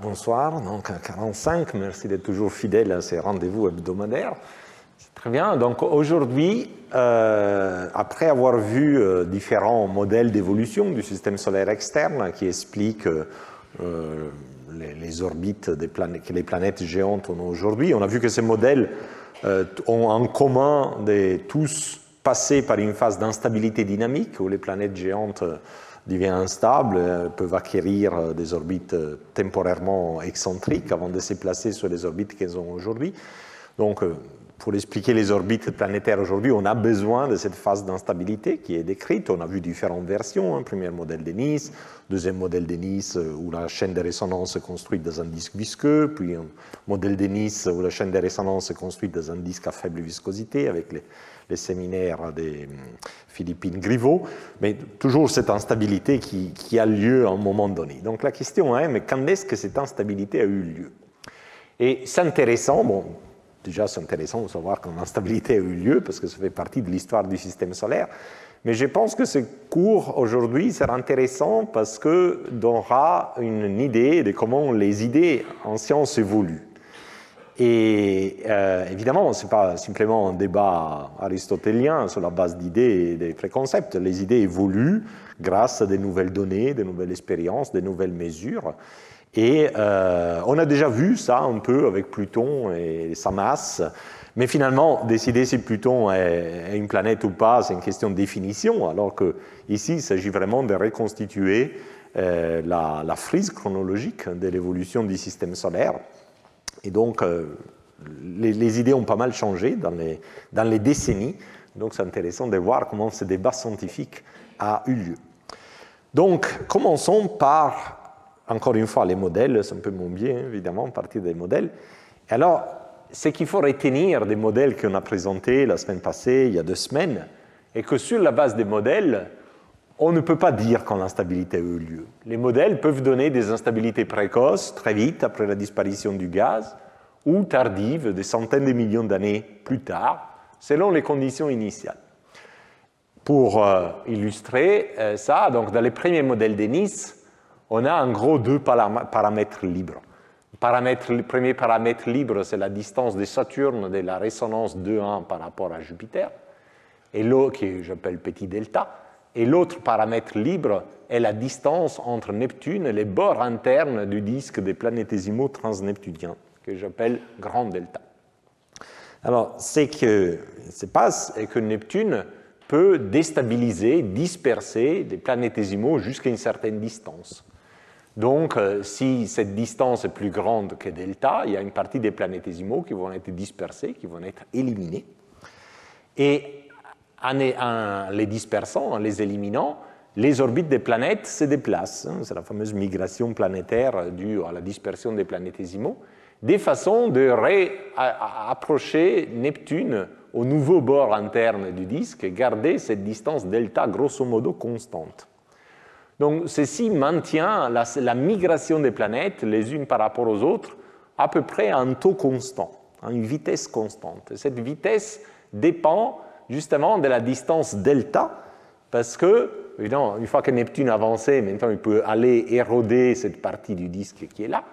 bonsoir. Donc, à 45, merci d'être toujours fidèle à ces rendez-vous hebdomadaires. C'est très bien. Donc, aujourd'hui, après avoir vu différents modèles d'évolution du système solaire externe qui expliquent les orbites que les planètes géantes ont aujourd'hui, on a vu que ces modèles ont en commun de tous passer par une phase d'instabilité dynamique où les planètes géantes deviennent instables, peuvent acquérir des orbites temporairement excentriques avant de se placer sur les orbites qu'elles ont aujourd'hui. Donc, pour expliquer les orbites planétaires aujourd'hui, on a besoin de cette phase d'instabilité qui est décrite. On a vu différentes versions. Un premier modèle de Nice, deuxième modèle de Nice où la chaîne de résonance est construite dans un disque visqueux, puis un modèle de Nice où la chaîne de résonance est construite dans un disque à faible viscosité avec les séminaires de Philippine Griveaux, mais toujours cette instabilité qui a lieu à un moment donné. Donc la question est, mais quand est-ce que cette instabilité a eu lieu? Et c'est intéressant, bon, déjà c'est intéressant de savoir quand l'instabilité a eu lieu, parce que ça fait partie de l'histoire du système solaire, mais je pense que ce cours aujourd'hui sera intéressant parce qu'il donnera une idée de comment les idées en science évoluent. Et évidemment, ce n'est pas simplement un débat aristotélien sur la base d'idées et des préconcepts. Les idées évoluent grâce à de nouvelles données, de nouvelles expériences, de nouvelles mesures. Et on a déjà vu ça un peu avec Pluton et sa masse. Mais finalement, décider si Pluton est une planète ou pas, c'est une question de définition, alors qu'ici, il s'agit vraiment de reconstituer la frise chronologique de l'évolution du système solaire. Et donc, les idées ont pas mal changé dans les décennies. Donc, c'est intéressant de voir comment ce débat scientifique a eu lieu. Donc, commençons par, encore une fois, les modèles. C'est un peu mon biais, évidemment, partir des modèles. Alors, ce qu'il faut retenir des modèles qu'on a présentés la semaine passée, il y a 2 semaines, est que sur la base des modèles, on ne peut pas dire quand l'instabilité a eu lieu. Les modèles peuvent donner des instabilités précoces, très vite après la disparition du gaz, ou tardives, des centaines de millions d'années plus tard, selon les conditions initiales. Pour illustrer ça, donc dans les premiers modèles de Nice, on a en gros 2 paramètres libres. Le premier paramètre libre, c'est la distance de Saturne de la résonance 2,1 par rapport à Jupiter, et l'autre, que j'appelle petit delta. Et l'autre paramètre libre est la distance entre Neptune et les bords internes du disque des planétésimaux transneptuniens, que j'appelle grand delta. Alors, ce qui se passe est que Neptune peut déstabiliser, disperser des planétésimaux jusqu'à une certaine distance. Donc, si cette distance est plus grande que delta, il y a une partie des planétésimaux qui vont être dispersés, qui vont être éliminés. Et en les dispersant, en les éliminant, les orbites des planètes se déplacent. C'est la fameuse migration planétaire due à la dispersion des planétésimaux, des façons de réapprocher Neptune au nouveau bord interne du disque et garder cette distance delta grosso modo constante. Donc, ceci maintient la migration des planètes les unes par rapport aux autres à peu près à un taux constant, à une vitesse constante. Et cette vitesse dépend justement de la distance delta, parce que, évidemment, une fois que Neptune a avancé, maintenant il peut aller éroder cette partie du disque qui est là,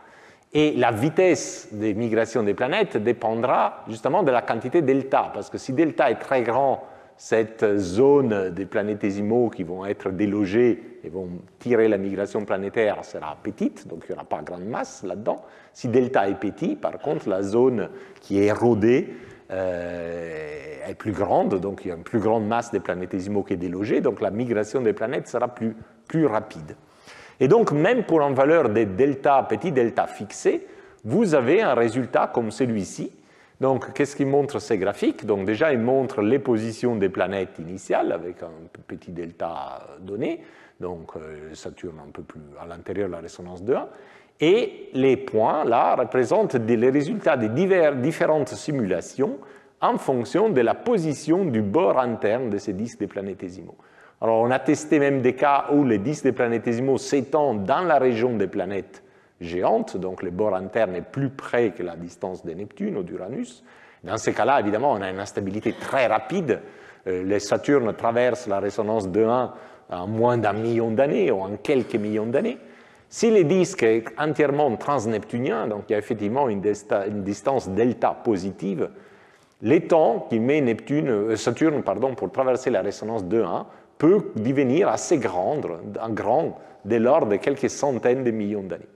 et la vitesse de migration des planètes dépendra justement de la quantité delta, parce que si delta est très grand, cette zone des planétésimaux qui vont être délogés et vont tirer la migration planétaire sera petite, donc il n'y aura pas grande masse là-dedans. Si delta est petit, par contre, la zone qui est érodée est plus grande, donc il y a une plus grande masse des planétésimaux qui est délogée, donc la migration des planètes sera plus rapide. Et donc, même pour une valeur de delta, petit delta fixé, vous avez un résultat comme celui-ci. Donc, qu'est-ce qui montre ces graphiques? Donc, déjà, il montre les positions des planètes initiales avec un petit delta donné, donc Saturne un peu plus à l'intérieur de la résonance 2,1. Et les points, là, représentent les résultats des différentes simulations en fonction de la position du bord interne de ces disques des planétésimaux. Alors, on a testé même des cas où les disques des planétésimaux s'étendent dans la région des planètes géantes, donc le bord interne est plus près que la distance de Neptune ou d'Uranus. Dans ces cas-là, évidemment, on a une instabilité très rapide. Les Saturne traversent la résonance 2,1 en moins d'1 million d'années ou en quelques millions d'années. Si le disque est entièrement transneptunien, donc il y a effectivement une distance delta positive, les temps qu'il met Saturne pour traverser la résonance 2,1 peut devenir assez grand dès lors de quelques centaines de millions d'années.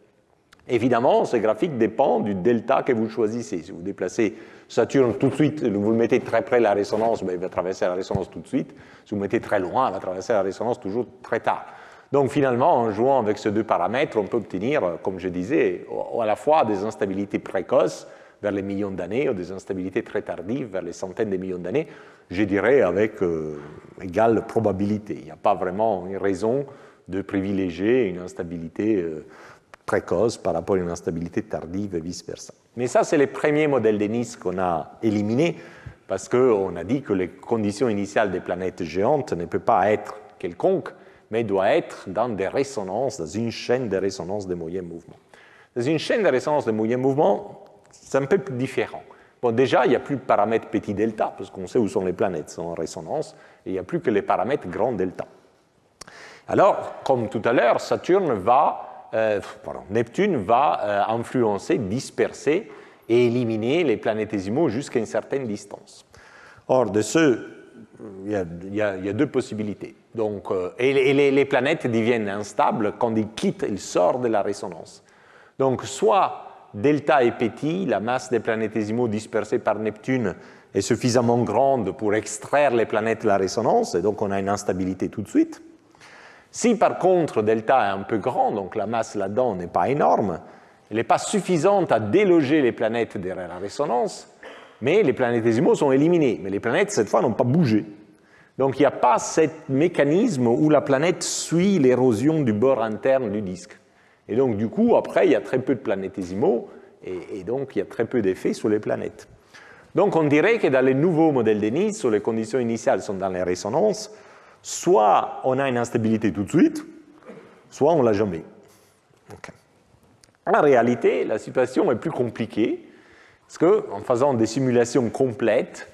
Évidemment, ce graphique dépend du delta que vous choisissez. Si vous déplacez Saturne tout de suite, vous le mettez très près de la résonance, il va traverser la résonance tout de suite. Si vous le mettez très loin, il va traverser la résonance toujours très tard. Donc finalement, en jouant avec ces deux paramètres, on peut obtenir, comme je disais, à la fois des instabilités précoces vers les millions d'années ou des instabilités très tardives vers les centaines de millions d'années, je dirais avec égale probabilité. Il n'y a pas vraiment une raison de privilégier une instabilité précoce par rapport à une instabilité tardive et vice-versa. Mais ça, c'est les premiers modèles de Nice qu'on a éliminés parce qu'on a dit que les conditions initiales des planètes géantes ne peuvent pas être quelconques, mais doivent être dans des résonances, dans une chaîne de résonance de moyens mouvements. Dans une chaîne de résonance de moyens mouvements, c'est un peu plus différent. Bon, déjà, il n'y a plus de paramètres petit delta, parce qu'on sait où sont les planètes, sont en résonance, et il n'y a plus que les paramètres grand delta. Alors, comme tout à l'heure, Neptune va influencer, disperser et éliminer les planétésimaux jusqu'à une certaine distance. Or, de ce, il y a deux possibilités. Donc, et les planètes deviennent instables quand ils sortent de la résonance. Donc, soit delta est petit, la masse des planétésimaux dispersés par Neptune est suffisamment grande pour extraire les planètes de la résonance, et donc on a une instabilité tout de suite. Si par contre delta est un peu grand, donc la masse là-dedans n'est pas énorme, elle n'est pas suffisante à déloger les planètes derrière la résonance, mais les planétésimaux sont éliminés. Mais les planètes, cette fois, n'ont pas bougé. Donc il n'y a pas ce mécanisme où la planète suit l'érosion du bord interne du disque. Et donc du coup, après, il y a très peu de planétésimaux, et donc il y a très peu d'effets sur les planètes. Donc on dirait que dans les nouveaux modèles de Nice, où les conditions initiales sont dans les résonances, soit on a une instabilité tout de suite, soit on ne l'a jamais. Okay. En réalité, la situation est plus compliquée, parce qu'en faisant des simulations complètes,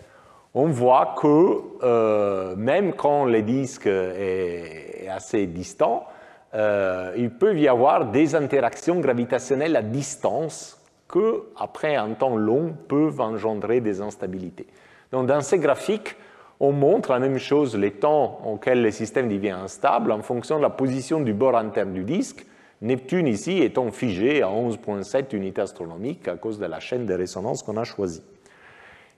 on voit que même quand le disque est assez distant, il peut y avoir des interactions gravitationnelles à distance qui, après un temps long, peuvent engendrer des instabilités. Donc dans ces graphiques, on montre la même chose, les temps auxquels le système devient instable en fonction de la position du bord interne du disque, Neptune ici étant figé à 11,7 unités astronomiques à cause de la chaîne de résonance qu'on a choisie.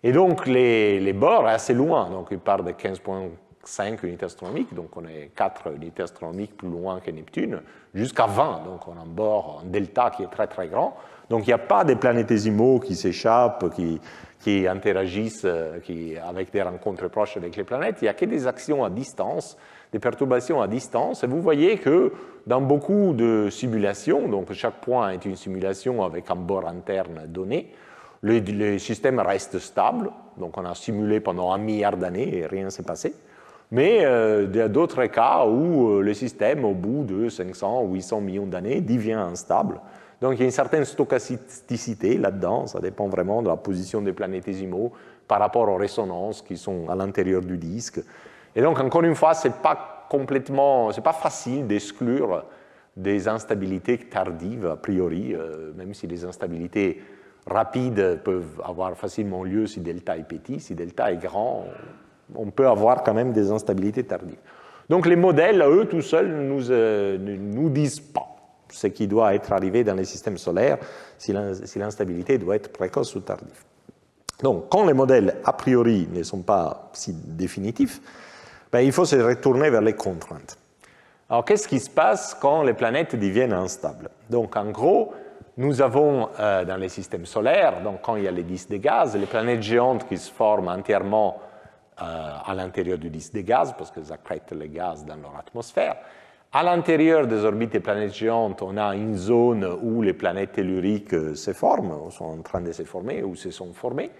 Et donc les bords sont assez loin, donc il part de 15,5 unités astronomiques, donc on est 4 unités astronomiques plus loin que Neptune, jusqu'à 20, donc on a un bord, un delta qui est très très grand. Donc il n'y a pas de planétésimaux qui s'échappent, qui interagissent avec des rencontres proches avec les planètes, il n'y a que des actions à distance, des perturbations à distance, et vous voyez que dans beaucoup de simulations, donc chaque point est une simulation avec un bord interne donné, le système reste stable, donc on a simulé pendant 1 milliard d'années et rien ne s'est passé, mais il y a d'autres cas où le système, au bout de 500 ou 800 millions d'années, devient instable. Donc il y a une certaine stochasticité là-dedans, ça dépend vraiment de la position des planétésimaux par rapport aux résonances qui sont à l'intérieur du disque. Et donc encore une fois, c'est pas facile d'exclure des instabilités tardives a priori, même si les instabilités rapides peuvent avoir facilement lieu si delta est petit, si delta est grand, on peut avoir quand même des instabilités tardives. Donc les modèles, eux, tout seuls, ne nous disent pas ce qui doit être arrivé dans les systèmes solaires, si l'instabilité doit être précoce ou tardive. Donc, quand les modèles a priori ne sont pas si définitifs, il faut se retourner vers les contraintes. Alors, qu'est-ce qui se passe quand les planètes deviennent instables? Donc, en gros, nous avons dans les systèmes solaires, donc quand il y a les disques de gaz, les planètes géantes qui se forment entièrement à l'intérieur du disque de gaz, parce qu'elles accrètent les gaz dans leur atmosphère. À l'intérieur des orbites des planètes géantes, on a une zone où les planètes telluriques se forment, ou sont en train de se former, ou se sont formées.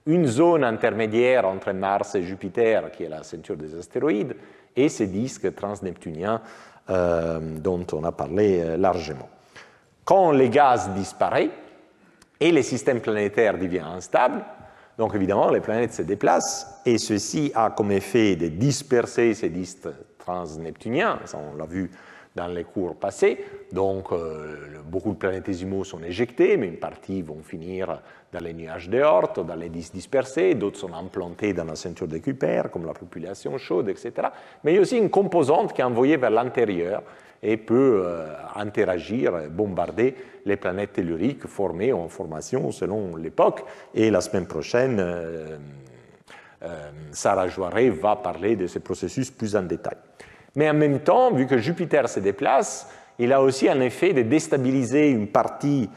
Une zone intermédiaire entre Mars et Jupiter, qui est la ceinture des astéroïdes, et ces disques transneptuniens dont on a parlé largement. Quand les gaz disparaissent et les systèmes planétaires deviennent instables, donc évidemment les planètes se déplacent, et ceci a comme effet de disperser ces disques transneptuniens, ça on l'a vu dans les cours passés. Donc, beaucoup de planétésimaux sont éjectés, mais une partie vont finir dans les nuages de Oort, dans les disques dispersés, d'autres sont implantés dans la ceinture de Kuiper, comme la population chaude, etc. Mais il y a aussi une composante qui est envoyée vers l'intérieur et peut interagir, bombarder les planètes telluriques formées ou en formation selon l'époque. Et la semaine prochaine, Sarah Joiré va parler de ces processus plus en détail. Mais en même temps, vu que Jupiter se déplace, il a aussi un effet de déstabiliser une partie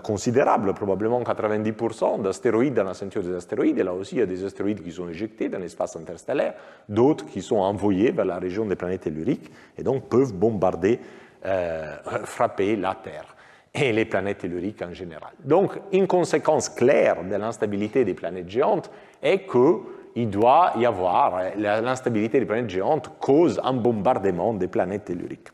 considérable, probablement 90% d'astéroïdes dans la ceinture des astéroïdes. Et là aussi, il y a des astéroïdes qui sont éjectés dans l'espace interstellaire, d'autres qui sont envoyés vers la région des planètes telluriques et donc peuvent bombarder, frapper la Terre et les planètes telluriques en général. Donc, une conséquence claire de l'instabilité des planètes géantes est qu'il doit y avoir, l'instabilité des planètes géantes cause un bombardement des planètes telluriques.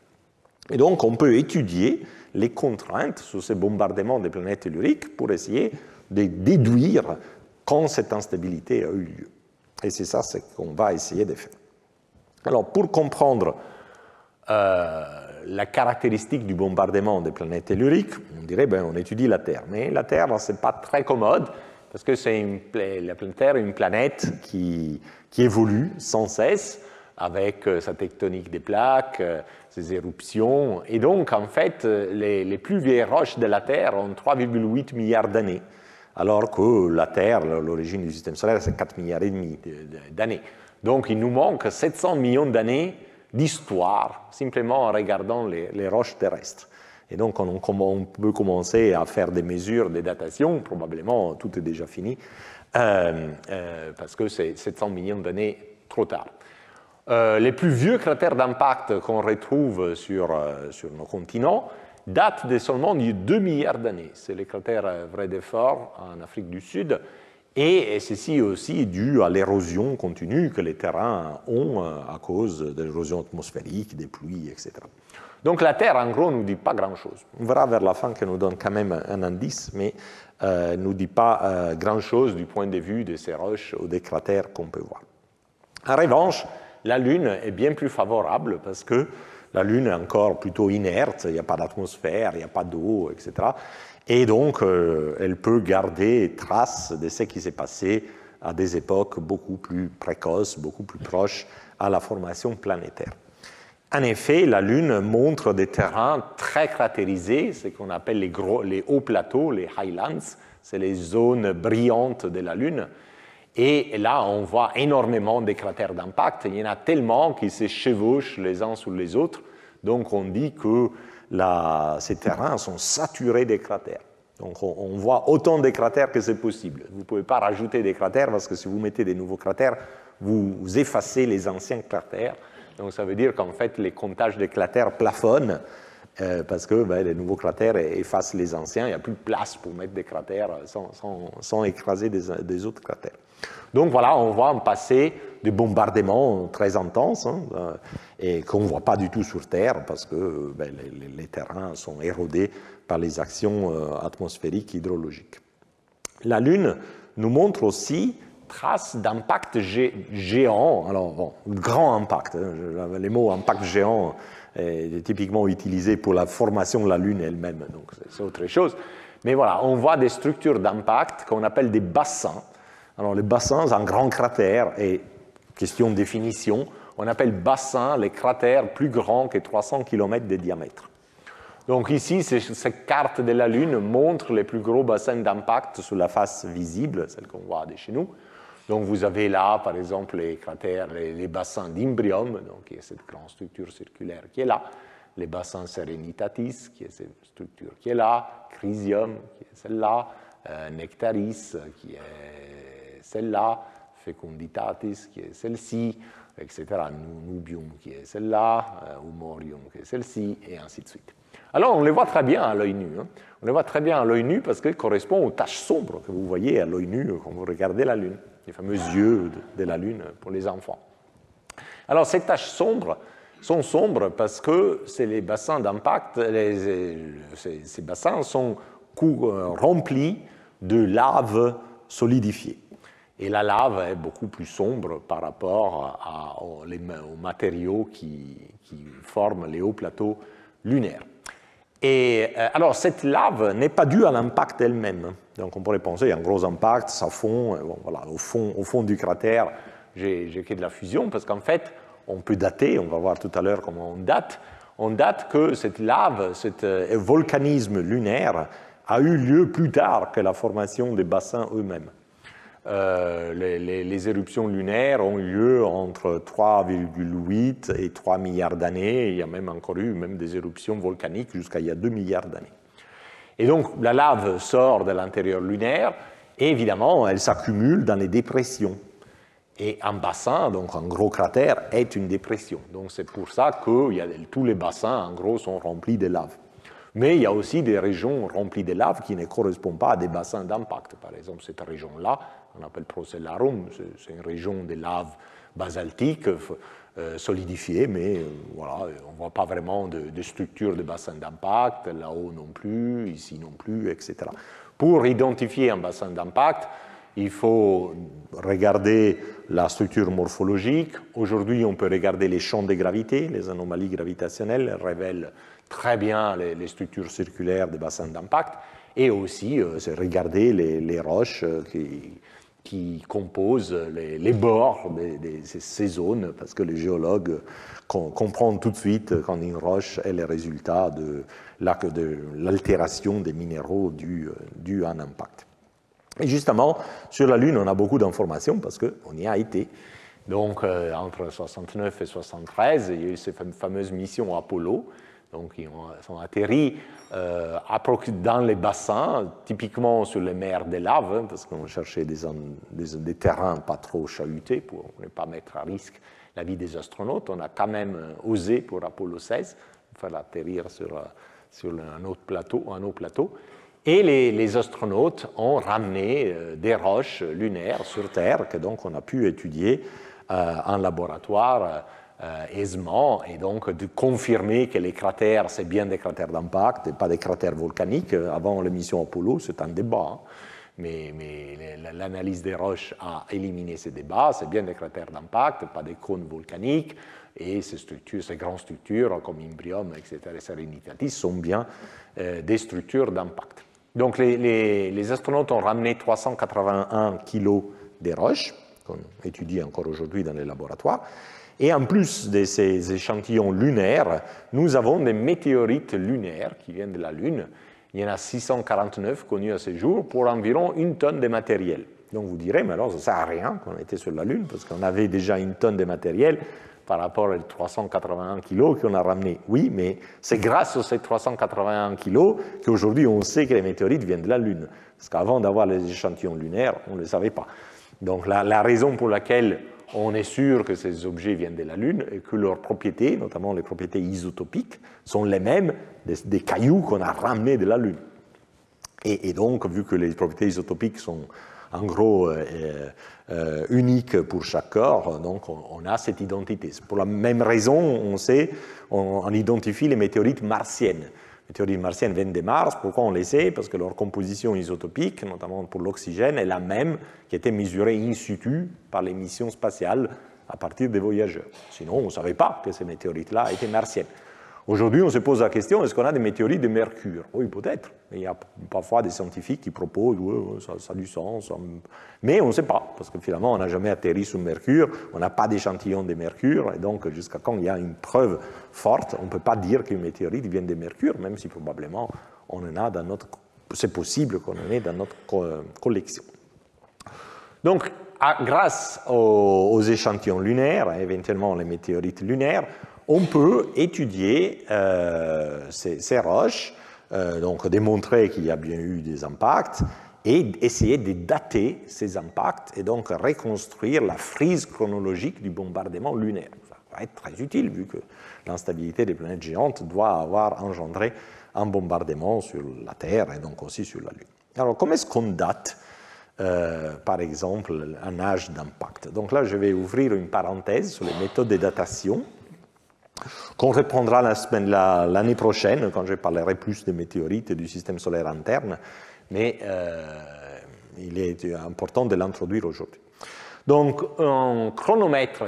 Et donc, on peut étudier les contraintes sur ces bombardements des planètes telluriques pour essayer de déduire quand cette instabilité a eu lieu. Et c'est ça ce qu'on va essayer de faire. Alors, pour comprendre la caractéristique du bombardement des planètes telluriques, on dirait on étudie la Terre. Mais la Terre, ce n'est pas très commode, parce que la Terre est une planète qui évolue sans cesse, avec sa tectonique des plaques, ses éruptions. Et donc, en fait, les plus vieilles roches de la Terre ont 3,8 milliards d'années, alors que la Terre, l'origine du système solaire, c'est 4 milliards et demi d'années. Donc, il nous manque 700 millions d'années d'histoire, simplement en regardant les roches terrestres. Et donc, on peut commencer à faire des mesures, des datations, probablement tout est déjà fini, parce que c'est 700 millions d'années trop tard. Les plus vieux cratères d'impact qu'on retrouve sur nos continents datent de seulement 2 milliards d'années. C'est les cratères Vredefort en Afrique du Sud, et ceci aussi est dû à l'érosion continue que les terrains ont à cause de l'érosion atmosphérique, des pluies, etc. Donc la Terre, en gros, ne nous dit pas grand-chose. On verra vers la fin qu'elle nous donne quand même un indice, mais ne nous dit pas grand-chose du point de vue de ces roches ou des cratères qu'on peut voir. En revanche, la Lune est bien plus favorable parce que la Lune est encore plutôt inerte, il n'y a pas d'atmosphère, il n'y a pas d'eau, etc. Et donc, elle peut garder trace de ce qui s'est passé à des époques beaucoup plus précoces, beaucoup plus proches à la formation planétaire. En effet, la Lune montre des terrains très cratérisés, ce qu'on appelle les hauts plateaux, les highlands, c'est les zones brillantes de la Lune. Et là, on voit énormément de cratères d'impact. Il y en a tellement qu'ils se chevauchent les uns sur les autres. Donc, on dit que ces terrains sont saturés de cratères. Donc, on voit autant de cratères que c'est possible. Vous ne pouvez pas rajouter des cratères parce que si vous mettez des nouveaux cratères, vous effacez les anciens cratères. Donc, ça veut dire qu'en fait, les comptages de cratères plafonnent parce que les nouveaux cratères effacent les anciens. Il n'y a plus de place pour mettre des cratères sans écraser des autres cratères. Donc voilà, on voit un passé de bombardements très intenses et qu'on ne voit pas du tout sur Terre parce que les terrains sont érodés par les actions atmosphériques hydrologiques. La Lune nous montre aussi traces d'impact géant. Alors, bon, grand impact, les mots impact géant est typiquement utilisé pour la formation de la Lune elle-même, donc c'est autre chose. Mais voilà, on voit des structures d'impact qu'on appelle des bassins. Alors, les bassins, c'est un grand cratère, et question de définition, on appelle bassins les cratères plus grands que 300 km de diamètre. Donc ici, cette carte de la Lune montre les plus gros bassins d'impact sur la face visible, celle qu'on voit de chez nous. Donc vous avez là, par exemple, les cratères, les bassins d'Imbrium, donc qui est cette grande structure circulaire qui est là, les bassins Serenitatis, qui est cette structure qui est là, Crisium, qui est celle-là, Nectaris, qui est celle-là, Fecunditatis, qui est celle-ci, etc. Nubium, qui est celle-là, Humorium, qui est celle-ci, et ainsi de suite. Alors, on les voit très bien à l'œil nu. On les voit très bien à l'œil nu parce qu'elles correspondent aux taches sombres que vous voyez à l'œil nu quand vous regardez la Lune, les fameux yeux de la Lune pour les enfants. Alors, ces taches sombres sont sombres parce que c'est les bassins d'impact, ces bassins sont remplis de lave solidifiée. et la lave est beaucoup plus sombre par rapport aux matériaux qui forment les hauts plateaux lunaires. Et alors, cette lave n'est pas due à l'impact elle-même. Donc, on pourrait penser, il y a un gros impact, ça fond, bon, voilà, au fond du cratère, j'ai que de la fusion, parce qu'en fait, on peut dater, on va voir tout à l'heure comment on date que cette lave, cet volcanisme lunaire a eu lieu plus tard que la formation des bassins eux-mêmes. Les éruptions lunaires ont eu lieu entre 3,8 et 3 milliards d'années. Il y a même encore eu des éruptions volcaniques jusqu'à il y a 2 milliards d'années. Et donc, la lave sort de l'intérieur lunaire et évidemment, elle s'accumule dans les dépressions. Et un bassin, donc un gros cratère, est une dépression. Donc, c'est pour ça que tous les bassins, en gros, sont remplis de lave. Mais il y a aussi des régions remplies de lave qui ne correspondent pas à des bassins d'impact. Par exemple, cette région-là, on appelle Procellarum, c'est une région de lave basaltique solidifiée, mais voilà, on ne voit pas vraiment de structure de bassin d'impact, là-haut non plus, ici non plus, etc. Pour identifier un bassin d'impact, il faut regarder la structure morphologique. Aujourd'hui, on peut regarder les champs de gravité, les anomalies gravitationnelles révèlent très bien les structures circulaires des bassins d'impact, et aussi regarder les roches qui composent les bords de ces zones, parce que les géologues comprennent tout de suite quand une roche est le résultat de l'altération des minéraux due à un impact. Et justement, sur la Lune, on a beaucoup d'informations parce qu'on y a été. Donc, entre 69 et 73, il y a eu ces fameuses missions Apollo. Donc, ils sont atterris dans les bassins, typiquement sur les mers de lave, parce qu'on cherchait des terrains pas trop chahutés pour ne pas mettre à risque la vie des astronautes. On a quand même osé pour Apollo 16 faire atterrir sur un autre plateau. Et les astronautes ont ramené des roches lunaires sur Terre que donc on a pu étudier en laboratoire aisément, et donc de confirmer que les cratères, c'est bien des cratères d'impact et pas des cratères volcaniques. Avant la mission Apollo, c'est un débat, hein. Mais l'analyse des roches a éliminé ces débats. C'est bien des cratères d'impact, pas des cônes volcaniques, et ces grandes structures comme Imbrium, etc., et Serenitatis sont bien des structures d'impact. Donc les astronautes ont ramené 381 kg des roches, qu'on étudie encore aujourd'hui dans les laboratoires. Et en plus de ces échantillons lunaires, nous avons des météorites lunaires qui viennent de la Lune. Il y en a 649 connus à ce jour pour environ 1 tonne de matériel. Donc vous direz, mais alors ça ne sert à rien qu'on était sur la Lune, parce qu'on avait déjà 1 tonne de matériel par rapport aux 381 kilos qu'on a ramenés. Oui, mais c'est grâce à ces 381 kilos qu'aujourd'hui on sait que les météorites viennent de la Lune. Parce qu'avant d'avoir les échantillons lunaires, on ne le savait pas. Donc la raison pour laquelle on est sûr que ces objets viennent de la Lune et que leurs propriétés, notamment les propriétés isotopiques, sont les mêmes des cailloux qu'on a ramenés de la Lune. Et donc, vu que les propriétés isotopiques sont en gros uniques pour chaque corps, donc on a cette identité. Pour la même raison, on identifie les météorites martiennes. Les météorites martiennes viennent de Mars. Pourquoi on les sait? Parce que leur composition isotopique, notamment pour l'oxygène, est la même qui a été mesurée in situ par les missions spatiales à partir des voyageurs. Sinon, on ne savait pas que ces météorites-là étaient martiennes. Aujourd'hui, on se pose la question, est-ce qu'on a des météorites de Mercure? Oui, peut-être. Il y a parfois des scientifiques qui proposent, oui, ça a du sens. Mais on ne sait pas, parce que finalement, on n'a jamais atterri sur Mercure, on n'a pas d'échantillon de Mercure, et donc jusqu'à quand il y a une preuve forte, on ne peut pas dire qu'une météorite vienne de Mercure, même si probablement on en a dans notre... C'est possible qu'on en ait dans notre collection. Donc, grâce aux échantillons lunaires, et éventuellement les météorites lunaires, on peut étudier ces roches, donc démontrer qu'il y a bien eu des impacts et essayer de dater ces impacts et donc reconstruire la frise chronologique du bombardement lunaire. Ça va être très utile vu que l'instabilité des planètes géantes doit avoir engendré un bombardement sur la Terre et donc aussi sur la Lune. Alors, comment est-ce qu'on date par exemple un âge d'impact? Donc là, je vais ouvrir une parenthèse sur les méthodes de datation qu'on reprendra l'année prochaine, quand je parlerai plus des météorites et du système solaire interne, mais il est important de l'introduire aujourd'hui. Donc, un chronomètre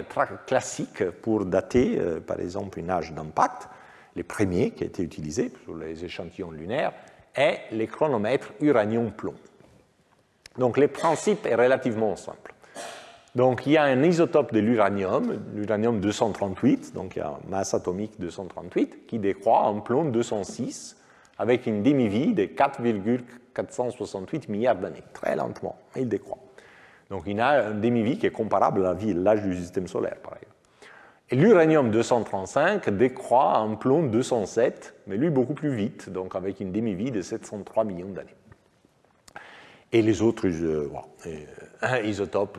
classique pour dater, par exemple, une âge d'impact, les premiers qui a été utilisé sur les échantillons lunaires, est les chronomètres uranium-plomb. Donc, le principe est relativement simple. Donc, il y a un isotope de l'uranium 238, donc il y a une masse atomique 238, qui décroît en plomb 206, avec une demi-vie de 4,468 milliards d'années. Très lentement, mais il décroît. Donc, il a une demi-vie qui est comparable à l'âge du système solaire, par exemple. Et l'uranium 235 décroît en plomb 207, mais lui beaucoup plus vite, donc avec une demi-vie de 703 millions d'années. Et les autres isotopes,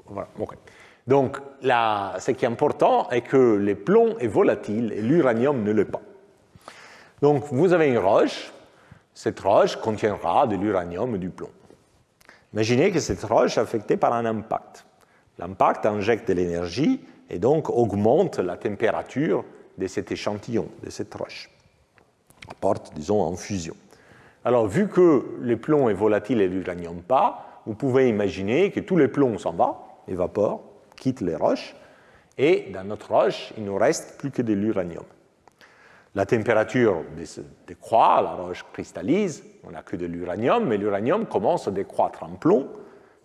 voilà, okay. Donc, ce qui est important est que le plomb est volatile et l'uranium ne l'est pas. Donc, vous avez une roche, cette roche contiendra de l'uranium et du plomb. Imaginez que cette roche est affectée par un impact. L'impact injecte de l'énergie et donc augmente la température de cet échantillon, de cette roche. Apporte, disons, en fusion. Alors, vu que le plomb est volatile et l'uranium pas, vous pouvez imaginer que tous les plombs s'en vont, évaporent, quittent les roches, et dans notre roche, il ne nous reste plus que de l'uranium. La température décroît, la roche cristallise, on n'a que de l'uranium, mais l'uranium commence à décroître en plomb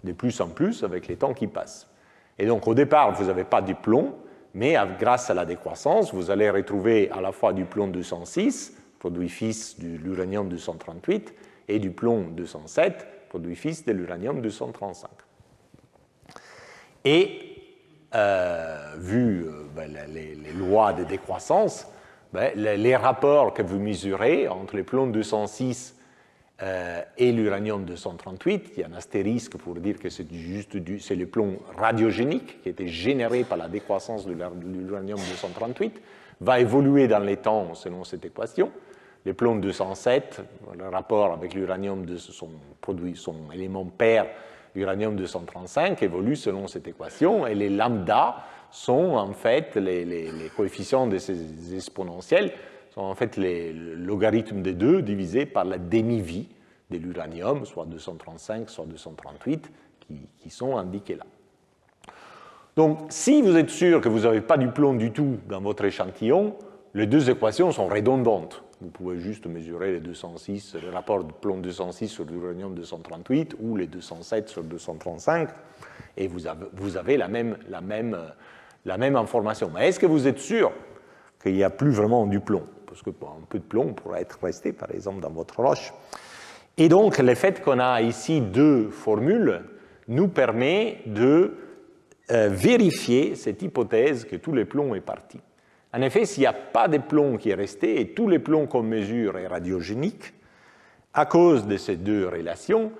de plus en plus avec les temps qui passent. Et donc au départ, vous n'avez pas du plomb, mais grâce à la décroissance, vous allez retrouver à la fois du plomb 206, produit fils de l'uranium 238, et du plomb 207, produit fils de l'uranium 235. Et vu les lois de décroissance, les rapports que vous mesurez entre les plombs 206 et l'uranium 238, il y a un astérisque pour dire que c'est le plomb radiogénique qui a été généré par la décroissance de l'uranium 238, va évoluer dans les temps selon cette équation. Les plombs 207, le rapport avec l'uranium de son élément pair, l'uranium 235, évolue selon cette équation, et les lambda sont en fait les coefficients de ces exponentiels, sont en fait le logarithme de 2 divisé par la demi-vie de l'uranium, soit 235, soit 238, qui sont indiqués là. Donc, si vous êtes sûr que vous n'avez pas du plomb du tout dans votre échantillon, les deux équations sont redondantes. Vous pouvez juste mesurer les 206, le rapport de plomb 206 sur l'uranium 238 ou les 207 sur 235, et vous avez la même information. Mais est-ce que vous êtes sûr qu'il n'y a plus vraiment du plomb? Parce qu'un peu de plomb pourrait être resté, par exemple, dans votre roche. Et donc, le fait qu'on a ici deux formules nous permet de vérifier cette hypothèse que tout le plomb est parti. En effet, s'il n'y a pas de plomb qui est resté et tous les plombs qu'on mesure est radiogénique, à cause de ces deux relations,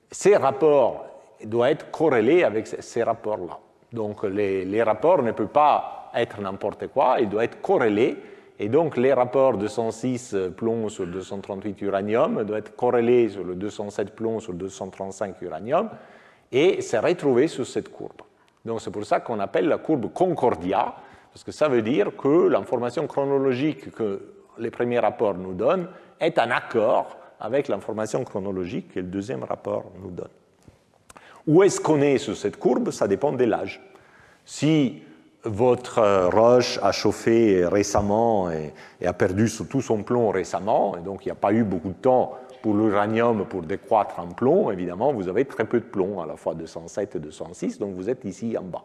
ces rapports doivent être corrélés avec ces rapports-là. Donc, les rapports ne peuvent pas être n'importe quoi, ils doivent être corrélés. Et donc, les rapports 206 plomb sur 238 uranium doivent être corrélés sur le 207 plomb sur 235 uranium et se retrouver sur cette courbe. Donc, c'est pour ça qu'on appelle la courbe Concordia, parce que ça veut dire que l'information chronologique que les premiers rapports nous donnent est en accord avec l'information chronologique que le deuxième rapport nous donne. Où est-ce qu'on est sur cette courbe? Ça dépend de l'âge. Si votre roche a chauffé récemment et a perdu tout son plomb récemment, et donc il n'y a pas eu beaucoup de temps pour l'uranium pour décroître en plomb, évidemment, vous avez très peu de plomb, à la fois 207 et 206, donc vous êtes ici en bas.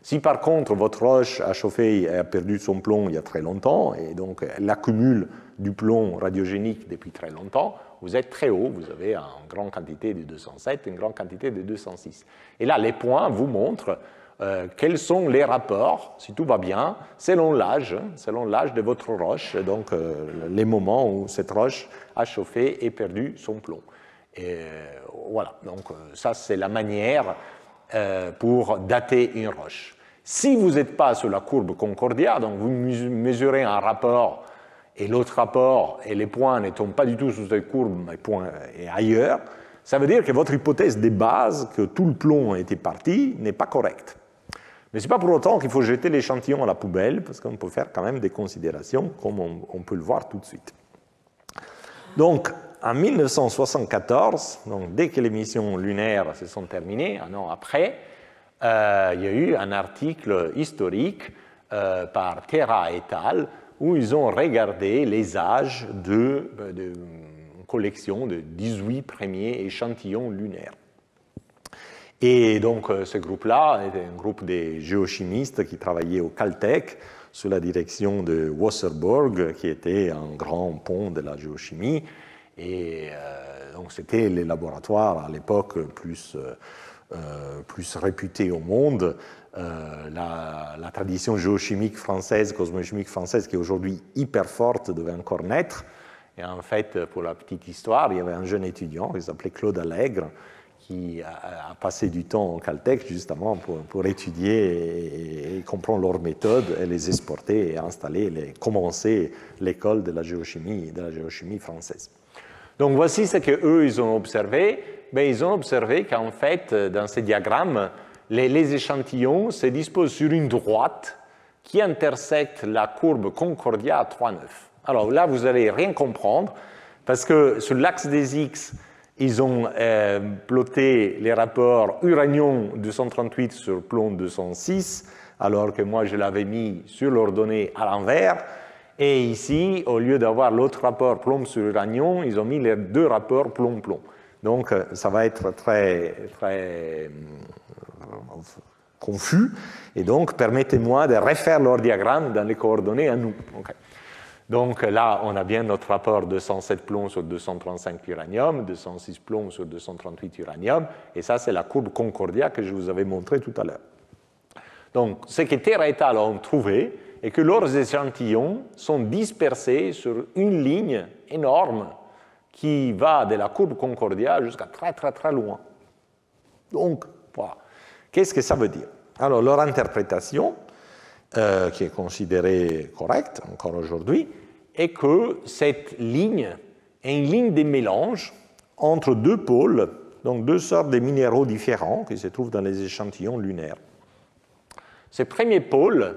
Si par contre votre roche a chauffé et a perdu son plomb il y a très longtemps, et donc elle accumule du plomb radiogénique depuis très longtemps, vous êtes très haut, vous avez une grande quantité de 207 et une grande quantité de 206. Et là, les points vous montrent quels sont les rapports, si tout va bien, selon l'âge de votre roche, donc les moments où cette roche a chauffé et perdu son plomb. Et voilà, donc ça c'est la manière pour dater une roche. Si vous n'êtes pas sur la courbe Concordia, donc vous mesurez un rapport et l'autre rapport et les points ne tombent pas du tout sur cette courbe, mais les points est ailleurs, ça veut dire que votre hypothèse de base, que tout le plomb a été parti, n'est pas correcte. Mais ce n'est pas pour autant qu'il faut jeter l'échantillon à la poubelle, parce qu'on peut faire quand même des considérations, comme on peut le voir tout de suite. Donc, en 1974, donc dès que les missions lunaires se sont terminées, un an après, il y a eu un article historique par Terra et al. Où ils ont regardé les âges de collection de 18 premiers échantillons lunaires. Et donc ce groupe-là était un groupe de géochimistes qui travaillaient au Caltech sous la direction de Wasserburg, qui était un grand pont de la géochimie. Et donc c'était les laboratoires à l'époque plus réputés au monde. La tradition géochimique française, cosmochimique française, qui est aujourd'hui hyper forte, devait encore naître. Et en fait, pour la petite histoire, il y avait un jeune étudiant qui s'appelait Claude Allègre, qui a passé du temps au Caltech justement pour étudier et comprendre leurs méthodes et les exporter et installer, commencer l'école de la géochimie française. Donc voici ce qu'eux, ils ont observé. Ben, ils ont observé qu'en fait, dans ces diagrammes, les échantillons se disposent sur une droite qui intersecte la courbe Concordia à 3,9. Alors là, vous n'allez rien comprendre, parce que sur l'axe des X, ils ont ploté les rapports uranium-238 sur plomb 206, alors que moi, je l'avais mis sur l'ordonnée à l'envers. Et ici, au lieu d'avoir l'autre rapport plomb sur uranium, ils ont mis les deux rapports plomb-plomb. Donc, ça va être très confus. Et donc, permettez-moi de refaire leur diagramme dans les coordonnées à nous. Okay. Donc là, on a bien notre rapport 207 plombs sur 235 uranium, 206 plombs sur 238 uranium. Et ça, c'est la courbe Concordia que je vous avais montrée tout à l'heure. Donc, ce que Terra et al. Ont trouvé est que leurs échantillons sont dispersés sur une ligne énorme qui va de la courbe Concordia jusqu'à très, très, très loin. Donc, voilà. Qu'est-ce que ça veut dire? Alors, leur interprétation, qui est considérée correcte encore aujourd'hui, est que cette ligne est une ligne de mélange entre deux pôles, donc deux sortes de minéraux différents qui se trouvent dans les échantillons lunaires. Ce premier pôle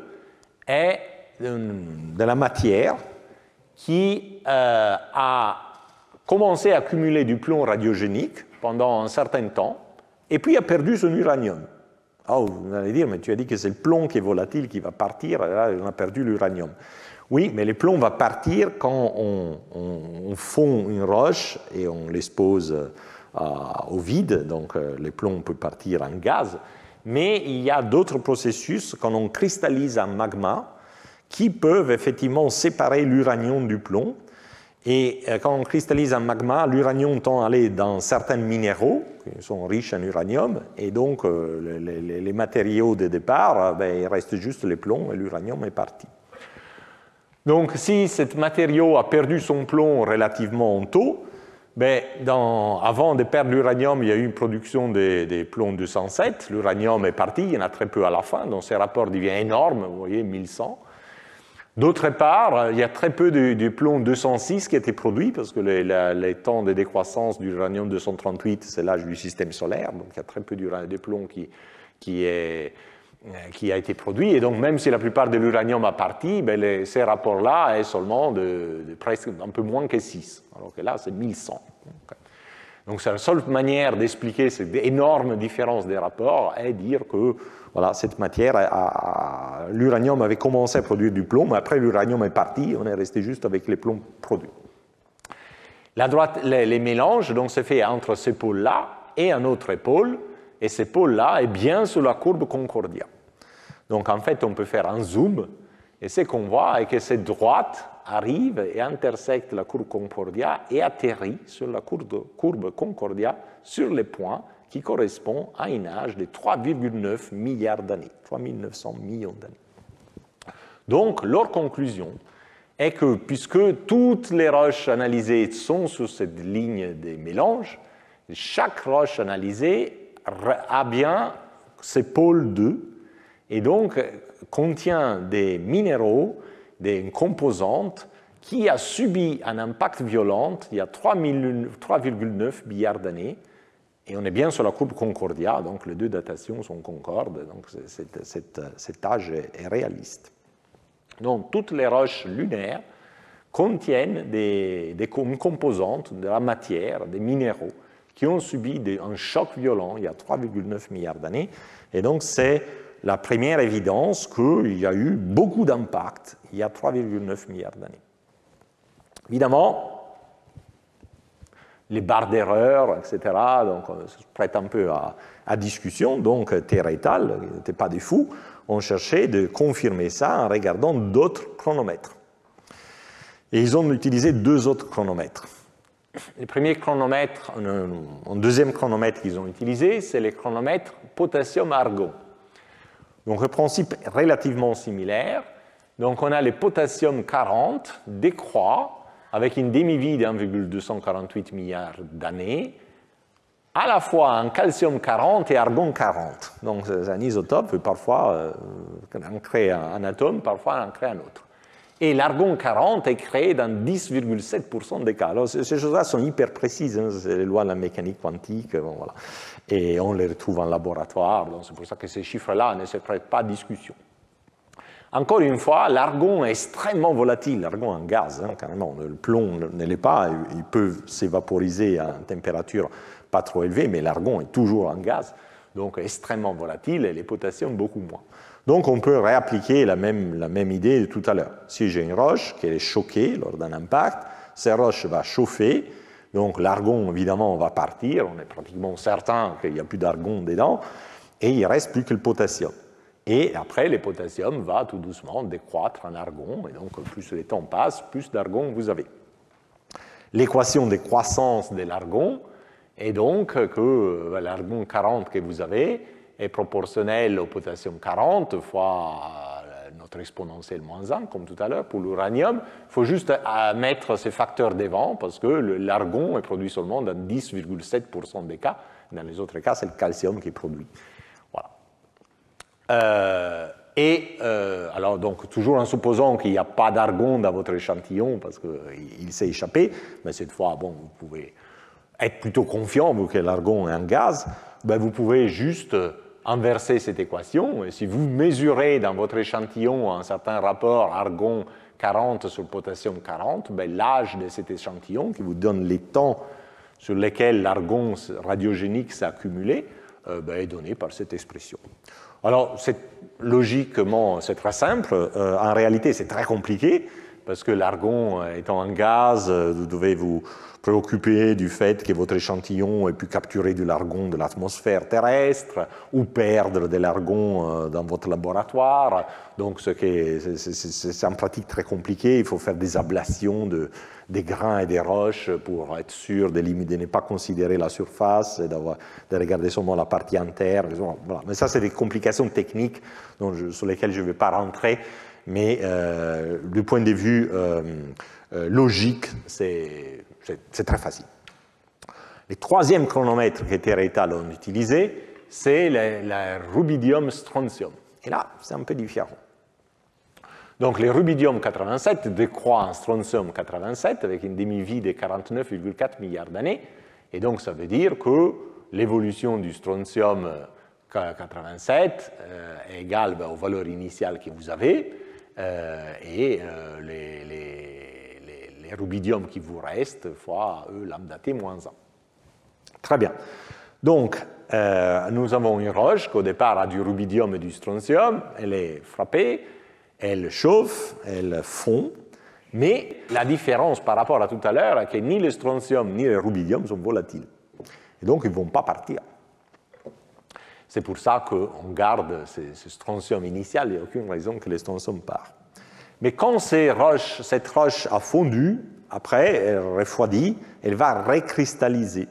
est de la matière qui a commencé à accumuler du plomb radiogénique pendant un certain temps et puis a perdu son uranium. Oh, vous allez dire, mais tu as dit que c'est le plomb qui est volatile, qui va partir, et là, on a perdu l'uranium. Oui, mais le plomb va partir quand on fond une roche et on l'expose au vide, donc le plomb peut partir en gaz, mais il y a d'autres processus, quand on cristallise un magma, qui peuvent effectivement séparer l'uranium du plomb. Et quand on cristallise un magma, l'uranium tend à aller dans certains minéraux qui sont riches en uranium, et donc les matériaux de départ, il reste juste les plombs et l'uranium est parti. Donc si ce matériau a perdu son plomb relativement tôt, avant de perdre l'uranium, il y a eu une production des plombs 207, l'uranium est parti, il y en a très peu à la fin, donc ces rapports deviennent énormes, vous voyez, 1100. D'autre part, il y a très peu de plomb 206 qui a été produit parce que les temps de décroissance du uranium 238, c'est l'âge du système solaire, donc il y a très peu de plomb qui a été produit. Et donc, même si la plupart de l'uranium a parti, ces rapports-là est seulement de presque un peu moins que 6, alors que là, c'est 1100. Okay. Donc, c'est la seule manière d'expliquer cette énorme différence des rapports est dire que voilà, cette matière, l'uranium avait commencé à produire du plomb, mais après l'uranium est parti, on est resté juste avec les plombs produits. La droite, les mélanges donc, se fait entre ce pôle-là et un autre pôle, et ce pôle-là est bien sur la courbe Concordia. Donc en fait, on peut faire un zoom, et ce qu'on voit est que cette droite arrive et intersecte la courbe Concordia et atterrit sur la courbe Concordia sur les points qui correspond à un âge de 3,9 milliards d'années, 3900 millions d'années. Donc, leur conclusion est que, puisque toutes les roches analysées sont sur cette ligne des mélanges, chaque roche analysée a bien ces pôles 2, et donc contient des minéraux, des composantes, qui a subi un impact violent il y a 3,9 milliards d'années. Et on est bien sur la courbe Concordia, donc les deux datations sont concordes, donc cet âge est réaliste. Donc toutes les roches lunaires contiennent une composante de la matière, des minéraux, qui ont subi un choc violent il y a 3,9 milliards d'années. Et donc, c'est la première évidence qu'il y a eu beaucoup d'impact il y a 3,9 milliards d'années. Évidemment, les barres d'erreur, etc., donc, se prêtent un peu à discussion. Donc, Terre et al., qui n'étaient pas des fous, ont cherché de confirmer ça en regardant d'autres chronomètres. Et ils ont utilisé 2 autres chronomètres. Les premiers chronomètres, un deuxième chronomètre qu'ils ont utilisé, c'est les chronomètres potassium-argon. Donc, le principe est relativement similaire. Donc, on a le potassium 40 décroît avec une demi-vie de 1,248 milliards d'années, à la fois en calcium 40 et argon 40. Donc, c'est un isotope, parfois on crée un atome, parfois on crée un autre. Et l'argon 40 est créé dans 10,7% des cas. Alors, ces choses-là sont hyper précises, hein, c'est les lois de la mécanique quantique, bon, voilà. Et on les retrouve en laboratoire, donc c'est pour ça que ces chiffres-là ne se prêtent pas à discussion. Encore une fois, l'argon est extrêmement volatile, l'argon est un gaz, hein, carrément. Le plomb ne l'est pas, il peut s'évaporiser à une température pas trop élevée, mais l'argon est toujours un gaz, donc extrêmement volatile, et les potassiums beaucoup moins. Donc on peut réappliquer la même idée de tout à l'heure. Si j'ai une roche qui est choquée lors d'un impact, cette roche va chauffer, donc l'argon évidemment va partir, on est pratiquement certain qu'il n'y a plus d'argon dedans, et il ne reste plus que le potassium. Et après, le potassium va tout doucement décroître en argon, et donc plus le temps passe, plus d'argon vous avez. L'équation de croissance de l'argon est donc que l'argon 40 que vous avez est proportionnel au potassium 40 fois notre exponentielle moins 1, comme tout à l'heure pour l'uranium. Il faut juste mettre ces facteurs devant, parce que l'argon est produit seulement dans 10,7% des cas. Dans les autres cas, c'est le calcium qui est produit. Alors, donc, toujours en supposant qu'il n'y a pas d'argon dans votre échantillon, parce qu'il s'est échappé, mais cette fois, bon, vous pouvez être plutôt confiant, vu que l'argon est un gaz, ben vous pouvez juste inverser cette équation, et si vous mesurez dans votre échantillon un certain rapport argon 40 sur potassium 40, ben l'âge de cet échantillon, qui vous donne les temps sur lesquels l'argon radiogénique s'est accumulé, est donné par cette expression. Alors, logiquement, c'est très simple. En réalité, c'est très compliqué, parce que l'argon étant un gaz, vous devez vous préoccuper du fait que votre échantillon ait pu capturer de l'argon de l'atmosphère terrestre ou perdre de l'argon dans votre laboratoire. Donc, c'est en pratique très compliqué. Il faut faire des ablations des grains et des roches pour être sûr de ne pas considérer la surface et de regarder seulement la partie interne. Voilà. Mais ça, c'est des complications techniques sur lesquelles je ne vais pas rentrer. Mais du point de vue logique, c'est très facile. Le troisième chronomètre que Terre et al. Ont utilisé, c'est le rubidium-strontium. Et là, c'est un peu différent. Donc, le rubidium 87 décroît en strontium 87 avec une demi-vie de 49,4 milliards d'années. Et donc, ça veut dire que l'évolution du strontium 87 est égale aux valeurs initiales que vous avez et les rubidiums qui vous restent fois E lambda T moins 1. Très bien. Donc, nous avons une roche qui au départ a du rubidium et du strontium. Elle est frappée, elle chauffe, elle fond. Mais la différence par rapport à tout à l'heure est que ni le strontium ni le rubidium sont volatiles. Et donc, ils ne vont pas partir. C'est pour ça qu'on garde ce strontium initial. Il n'y a aucune raison que le strontium parte. Mais quand cette roche a fondu, après, elle refroidit, elle va recristalliser.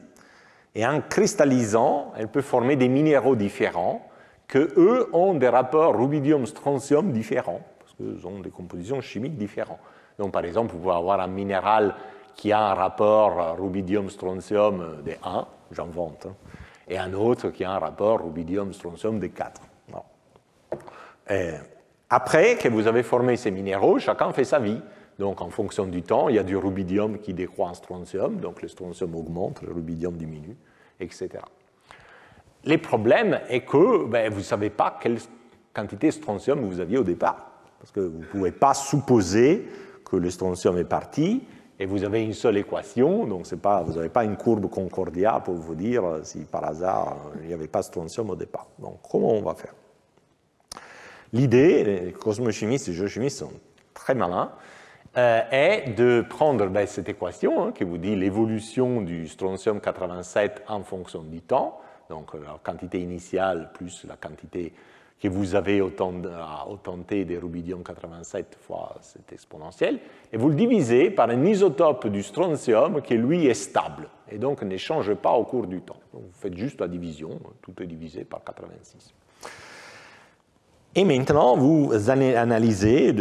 Et en cristallisant, elle peut former des minéraux différents que eux ont des rapports rubidium-strontium différents, parce qu'ils ont des compositions chimiques différentes. Donc, par exemple, vous pouvez avoir un minéral qui a un rapport rubidium-strontium de 1, j'invente, hein, et un autre qui a un rapport rubidium-strontium de 4. Après que vous avez formé ces minéraux, chacun fait sa vie. Donc, en fonction du temps, il y a du rubidium qui décroît en strontium, donc le strontium augmente, le rubidium diminue, etc. Le problème est que vous ne savez pas quelle quantité de strontium vous aviez au départ, parce que vous ne pouvez pas supposer que le strontium est parti, et vous avez une seule équation, donc vous n'avez pas une courbe Concordia pour vous dire si par hasard il n'y avait pas strontium au départ. Donc comment on va faire? L'idée, les cosmochimistes et géochimistes sont très malins, est de prendre cette équation qui vous dit l'évolution du strontium 87 en fonction du temps, donc la quantité initiale plus la quantité que vous avez au temps t des rubidium 87 fois cette exponentielle, et vous le divisez par un isotope du strontium qui, lui, est stable, et donc ne change pas au cours du temps. Donc, vous faites juste la division, tout est divisé par 86. Et maintenant, vous allez analyser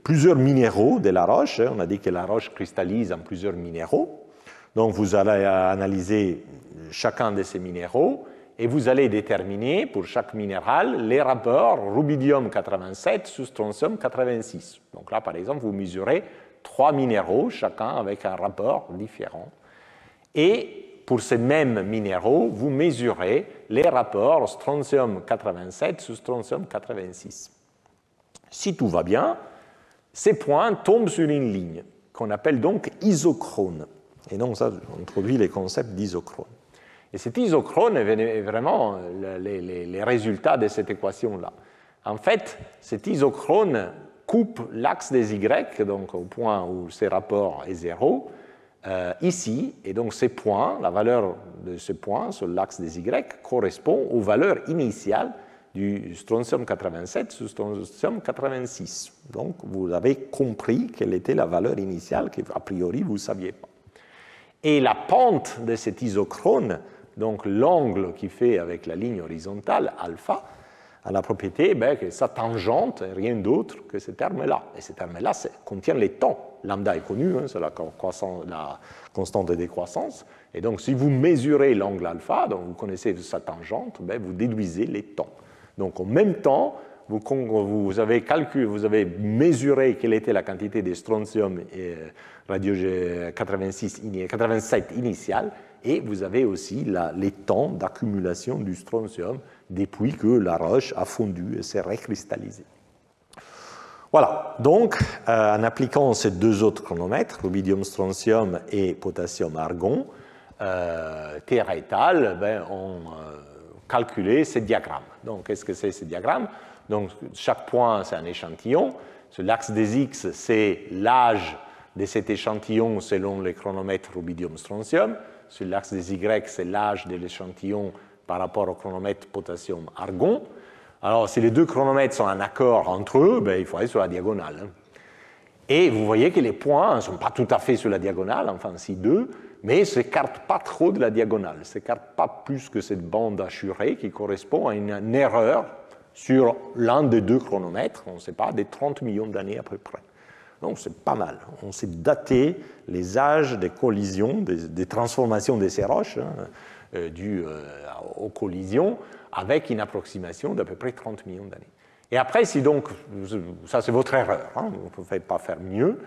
plusieurs minéraux de la roche. On a dit que la roche cristallise en plusieurs minéraux. Donc, vous allez analyser chacun de ces minéraux, et vous allez déterminer pour chaque minéral les rapports rubidium 87 sur strontium 86. Donc là, par exemple, vous mesurez 3 minéraux, chacun avec un rapport différent. Et pour ces mêmes minéraux, vous mesurez les rapports strontium 87 sur strontium 86. Si tout va bien, ces points tombent sur une ligne qu'on appelle donc isochrone. Et donc ça, on introduit les concepts d'isochrone. Et cet isochrone est vraiment les résultats de cette équation-là. En fait, cet isochrone coupe l'axe des Y, donc au point où ce rapport est 0, ici, et donc ces points, la valeur de ce point sur l'axe des Y correspond aux valeurs initiales du strontium 87 sur strontium 86. Donc vous avez compris quelle était la valeur initiale qu'a priori vous ne saviez pas. Et la pente de cet isochrone, donc l'angle qu'il fait avec la ligne horizontale, alpha, a la propriété que sa tangente n'est rien d'autre que ce terme-là. Et ce terme-là contient les temps. Lambda est connu, c'est la constante de décroissance. Et donc, si vous mesurez l'angle alpha, donc vous connaissez sa tangente, vous déduisez les temps. Donc, en même temps, vous avez mesuré quelle était la quantité de strontium radio 87 initial, et vous avez aussi les temps d'accumulation du strontium depuis que la roche a fondu et s'est recristallisée. Voilà, donc en appliquant ces deux autres chronomètres, rubidium-strontium et potassium-argon, Terra et al. Ont calculé ces diagrammes. Donc, qu'est-ce que c'est ces diagrammes? Donc, chaque point, c'est un échantillon. Sur l'axe des X, c'est l'âge de cet échantillon selon les chronomètres rubidium-strontium. Sur l'axe des Y, c'est l'âge de l'échantillon par rapport au chronomètre potassium-argon. Alors, si les deux chronomètres sont en accord entre eux, il faut aller sur la diagonale. Et vous voyez que les points ne sont pas tout à fait sur la diagonale, enfin, si deux, mais ne s'écartent pas trop de la diagonale, ne s'écartent pas plus que cette bande hachurée qui correspond à une erreur sur l'un des deux chronomètres, on ne sait pas, des 30 millions d'années à peu près. Donc, c'est pas mal. On sait dater les âges des collisions, des transformations de ces roches dues aux collisions, avec une approximation d'à peu près 30 millions d'années. Et après, si donc, ça c'est votre erreur, vous ne pouvez pas faire mieux,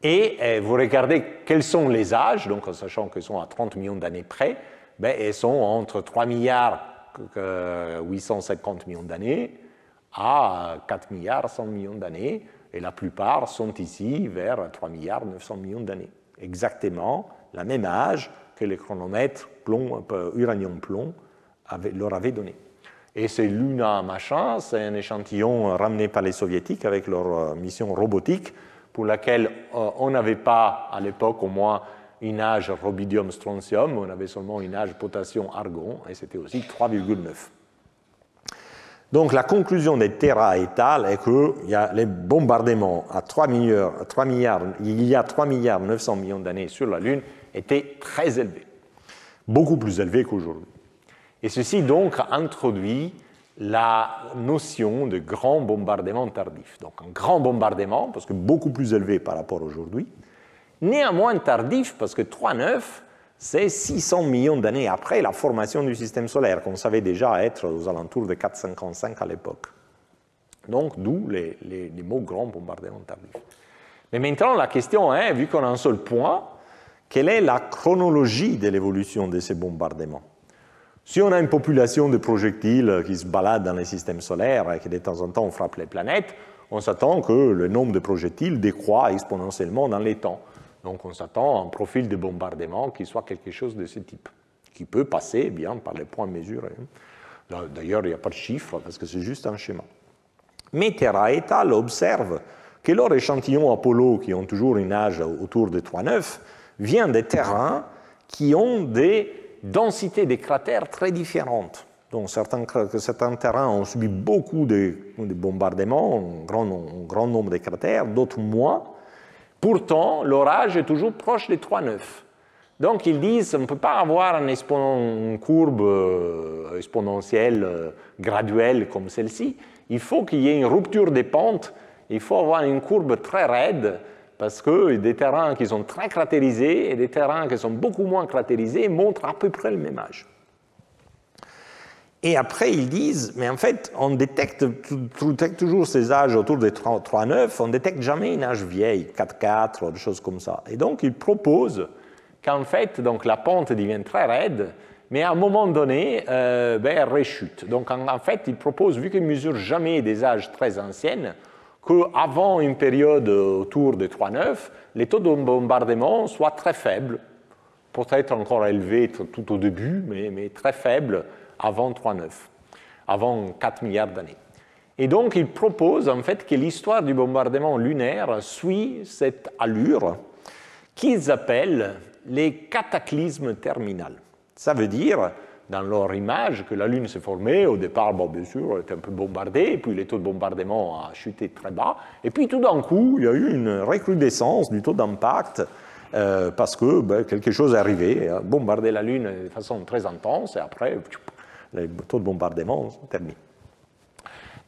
et vous regardez quels sont les âges, donc en sachant qu'ils sont à 30 millions d'années près, ils sont entre 3 milliards 850 millions d'années à 4 milliards 100 millions d'années, et la plupart sont ici vers 3 milliards 900 millions d'années. Exactement la même âge que les chronomètres uranium-plomb leur avaient donné. Et c'est Luna machin, c'est un échantillon ramené par les soviétiques avec leur mission robotique, pour laquelle on n'avait pas à l'époque au moins une âge rubidium-strontium, on avait seulement une âge potassium-argon, et c'était aussi 3,9. Donc la conclusion des Terra et al. Est que les bombardements à 3 milliards 900 millions d'années sur la Lune étaient très élevés, beaucoup plus élevés qu'aujourd'hui. Et ceci donc introduit la notion de grand bombardement tardif. Donc un grand bombardement, parce que beaucoup plus élevé par rapport à aujourd'hui, néanmoins tardif, parce que 3,9, c'est 600 millions d'années après la formation du système solaire, qu'on savait déjà être aux alentours de 4,55 à l'époque. Donc, d'où les mots grand bombardement tardif. Mais maintenant, la question est, vu qu'on a un seul point, quelle est la chronologie de l'évolution de ces bombardements? Si on a une population de projectiles qui se baladent dans les systèmes solaires et qui de temps en temps frappent les planètes, on s'attend que le nombre de projectiles décroît exponentiellement dans les temps. Donc on s'attend à un profil de bombardement qui soit quelque chose de ce type, qui peut passer bien par les points mesurés. D'ailleurs, il n'y a pas de chiffre parce que c'est juste un schéma. Mais Terra et al. Observent que leurs échantillons Apollo, qui ont toujours une âge autour de 3,9, vient des terrains qui ont des densités des cratères très différentes. Donc certains terrains ont subi beaucoup de bombardements, un grand nombre de cratères, d'autres moins. Pourtant, leur âge est toujours proche des 3,9. Donc ils disent on ne peut pas avoir une courbe exponentielle graduelle comme celle-ci. Il faut qu'il y ait une rupture des pentes, il faut avoir une courbe très raide, parce que des terrains qui sont très cratérisés et des terrains qui sont beaucoup moins cratérisés montrent à peu près le même âge. Et après, ils disent, mais en fait, on détecte toujours ces âges autour de 3,9, on ne détecte jamais une âge vieille, 4,4, des choses comme ça. Et donc, ils proposent qu'en fait, donc, la pente devient très raide, mais à un moment donné, elle rechute. Donc, en fait, ils proposent, vu qu'ils ne mesurent jamais des âges très anciennes, qu'avant une période autour de 3,9, les taux de bombardement soient très faibles, peut-être encore élevés tout au début, mais très faibles avant 3,9, avant 4 milliards d'années. Et donc, ils proposent en fait que l'histoire du bombardement lunaire suit cette allure qu'ils appellent les cataclysmes terminales. Ça veut dire, dans leur image, que la Lune s'est formée, au départ, bon, bien sûr, elle était un peu bombardée, et puis le taux de bombardement a chuté très bas, et puis tout d'un coup, il y a eu une recrudescence du taux d'impact, parce que quelque chose est arrivé, a bombardé la Lune de façon très intense, et après, le taux de bombardement termine.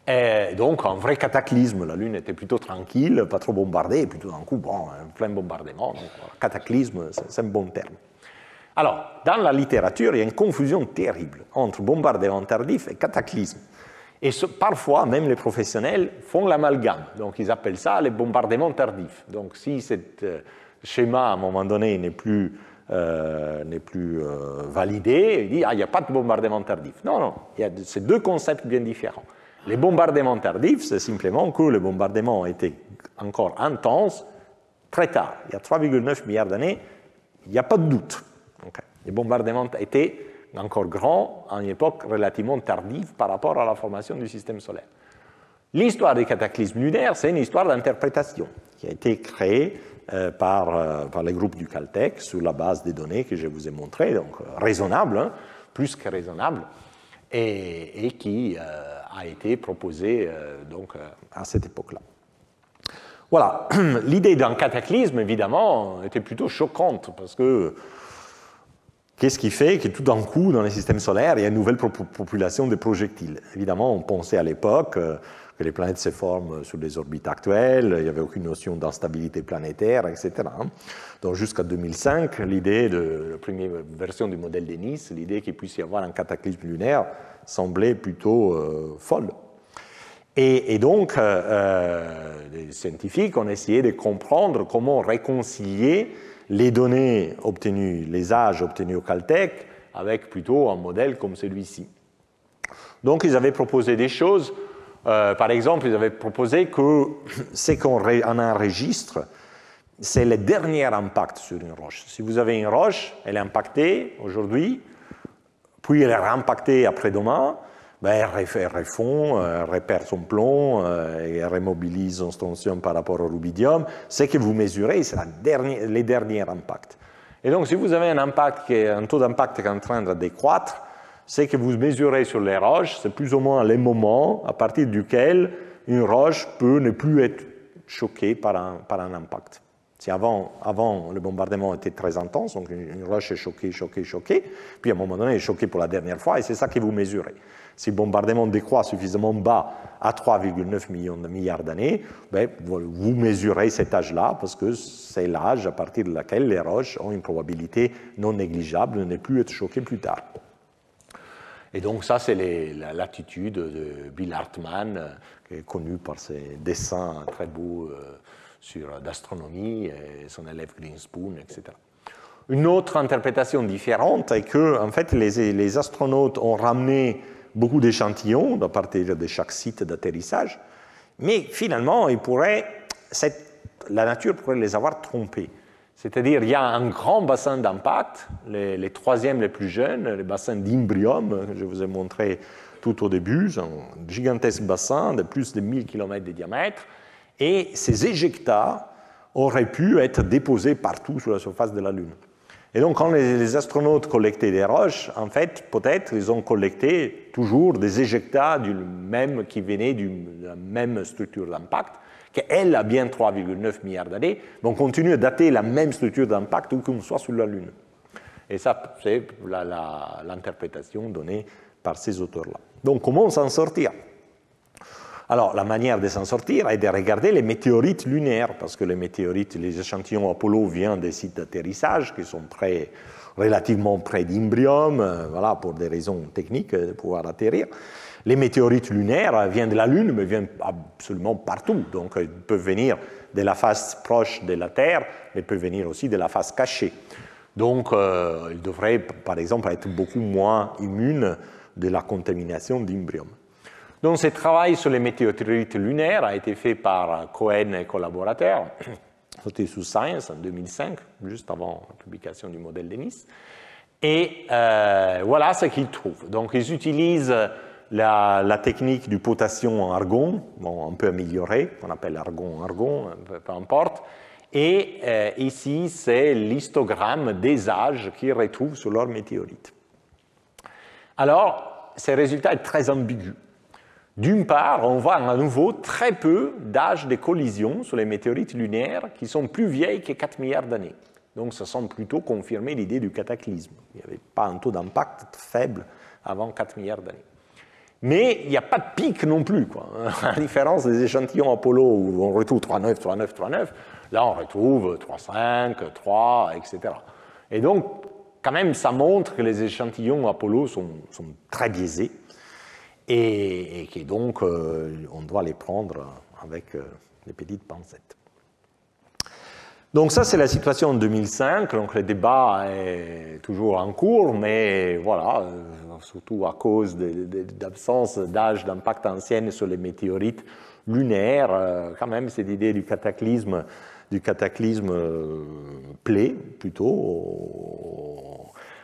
Et donc, un vrai cataclysme, la Lune était plutôt tranquille, pas trop bombardée, et puis tout d'un coup, bon, plein bombardement, donc cataclysme, c'est un bon terme. Alors, dans la littérature, il y a une confusion terrible entre bombardement tardif et cataclysme. Et parfois, même les professionnels font l'amalgame. Donc, ils appellent ça les bombardements tardifs. Donc, si ce schéma, à un moment donné, n'est plus validé, il dit « Ah, il n'y a pas de bombardement tardif ». Non, non, c'est deux concepts bien différents. Les bombardements tardifs, c'est simplement que le bombardement a été encore intense très tard. Il y a 3,9 milliards d'années, il n'y a pas de doute. Okay. Les bombardements étaient encore grands à une époque relativement tardive par rapport à la formation du système solaire. L'histoire des cataclysmes lunaires, c'est une histoire d'interprétation qui a été créée par les groupes du Caltech sur la base des données que je vous ai montrées, donc raisonnable, hein, plus que raisonnable, et qui a été proposée donc, à cette époque-là. Voilà, l'idée d'un cataclysme, évidemment, était plutôt choquante, parce que qu'est-ce qui fait que tout d'un coup, dans les systèmes solaires, il y a une nouvelle population de projectiles? Évidemment, on pensait à l'époque que les planètes se forment sur des orbites actuelles, il n'y avait aucune notion d'instabilité planétaire, etc. Donc jusqu'à 2005, l'idée de la première version du modèle de Nice, l'idée qu'il puisse y avoir un cataclysme lunaire, semblait plutôt folle. Et donc, les scientifiques ont essayé de comprendre comment réconcilier les données obtenues, les âges obtenus au Caltech, avec plutôt un modèle comme celui-ci. Donc, ils avaient proposé des choses. Par exemple, ils avaient proposé que ce qu'on enregistre, c'est le dernier impact sur une roche. Si vous avez une roche, elle est impactée aujourd'hui, puis elle est réimpactée après-demain, elle refond, elle repère son plomb, et elle remobilise son strontium par rapport au rubidium. Ce que vous mesurez, c'est les derniers impacts. Et donc, si vous avez un taux d'impact qui est en train de décroître, ce que vous mesurez sur les roches, c'est plus ou moins les moments à partir duquel une roche peut ne plus être choquée par un impact. Si avant, le bombardement était très intense, donc une roche est choquée, puis à un moment donné, elle est choquée pour la dernière fois, et c'est ça que vous mesurez. Si le bombardement décroît suffisamment bas à 3,9 milliards d'années, vous mesurez cet âge-là, parce que c'est l'âge à partir de laquelle les roches ont une probabilité non négligeable de ne plus être choquées plus tard. Et donc ça, c'est l'attitude de Bill Hartmann, qui est connu par ses dessins très beaux d'astronomie, et son élève Greenspoon, etc. Une autre interprétation différente est que, en fait, les astronautes ont ramené beaucoup d'échantillons à partir de chaque site d'atterrissage, mais finalement, la nature pourrait les avoir trompés. C'est-à-dire, il y a un grand bassin d'impact, les troisièmes les plus jeunes, les bassins d'Imbrium, que je vous ai montré tout au début, c'est un gigantesque bassin de plus de 1000 km de diamètre, et ces éjectats auraient pu être déposés partout sur la surface de la Lune. Et donc, quand les astronautes collectaient des roches, en fait, peut-être, ils ont collecté toujours des éjectats qui venaient de la même structure d'impact, qu'elle a bien 3,9 milliards d'années, mais on continue à dater la même structure d'impact où qu'on soit sur la Lune. Et ça, c'est l'interprétation donnée par ces auteurs-là. Donc, comment s'en sortir? Alors, la manière de s'en sortir est de regarder les météorites lunaires, parce que les échantillons Apollo viennent des sites d'atterrissage qui sont relativement près d'Imbrium, voilà, pour des raisons techniques de pouvoir atterrir. Les météorites lunaires viennent de la Lune, mais viennent absolument partout. Donc, ils peuvent venir de la face proche de la Terre, mais ils peuvent venir aussi de la face cachée. Donc, ils devraient, par exemple, être beaucoup moins immunes de la contamination d'Imbrium. Donc, ce travail sur les météorites lunaires a été fait par Cohen et collaborateurs. C'était sous Science en 2005, juste avant la publication du modèle de Nice. Et voilà ce qu'ils trouvent. Donc, ils utilisent la technique du potassium en argon, bon, un peu améliorée, qu'on appelle argon, peu importe. Et ici, c'est l'histogramme des âges qu'ils retrouvent sur leurs météorites. Alors, ce résultat est très ambigu. D'une part, on voit à nouveau très peu d'âges de collision sur les météorites lunaires qui sont plus vieilles que 4 milliards d'années. Donc, ça semble plutôt confirmer l'idée du cataclysme. Il n'y avait pas un taux d'impact faible avant 4 milliards d'années. Mais il n'y a pas de pic non plus, quoi. À la différence des échantillons Apollo où on retrouve 3,9, 3,9, 3,9, là on retrouve 3,5, 3, etc. Et donc, quand même, ça montre que les échantillons Apollo sont très biaisés et que donc on doit les prendre avec des petites pincettes. Donc ça, c'est la situation en 2005. Donc le débat est toujours en cours, mais voilà, surtout à cause d'absence d'âge d'impact ancienne sur les météorites lunaires, quand même, cette idée du cataclysme plaît plutôt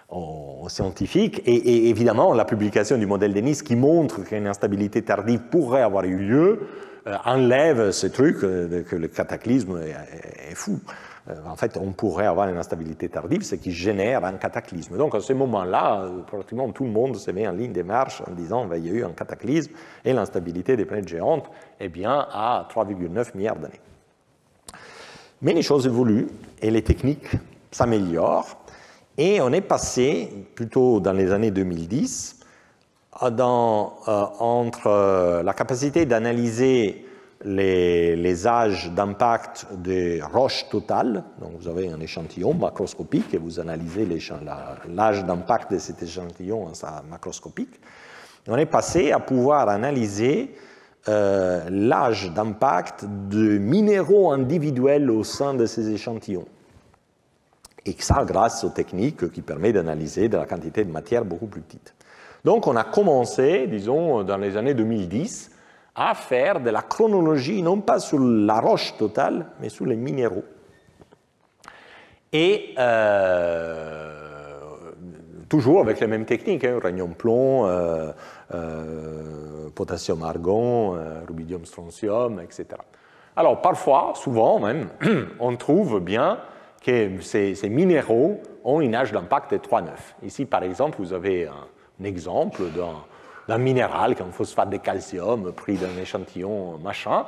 aux scientifiques. Et évidemment, la publication du modèle de Nice qui montre qu'une instabilité tardive pourrait avoir eu lieu enlève ce truc que le cataclysme est fou. En fait, on pourrait avoir une instabilité tardive, ce qui génère un cataclysme. Donc, à ce moment-là, pratiquement tout le monde se met en ligne de marche en disant qu'il y a eu un cataclysme et l'instabilité des planètes géantes est bien à 3,9 milliards d'années. Mais les choses évoluent et les techniques s'améliorent et on est passé, plutôt dans les années 2010, entre la capacité d'analyser les âges d'impact des roches totales, donc vous avez un échantillon macroscopique et vous analysez l'âge d'impact de cet échantillon macroscopique. On est passé à pouvoir analyser l'âge d'impact de minéraux individuels au sein de ces échantillons. Et ça grâce aux techniques qui permettent d'analyser de la quantité de matière beaucoup plus petite. Donc on a commencé, disons, dans les années 2010, à faire de la chronologie, non pas sur la roche totale, mais sur les minéraux. Et toujours avec les mêmes techniques, hein, uranium-plomb, potassium-argon, rubidium-strontium, etc. Alors parfois, souvent même, on trouve bien que ces minéraux ont une âge d'impact de 3,9. Ici, par exemple, vous avez un exemple d'un minéral, comme phosphate de calcium, pris d'un échantillon machin.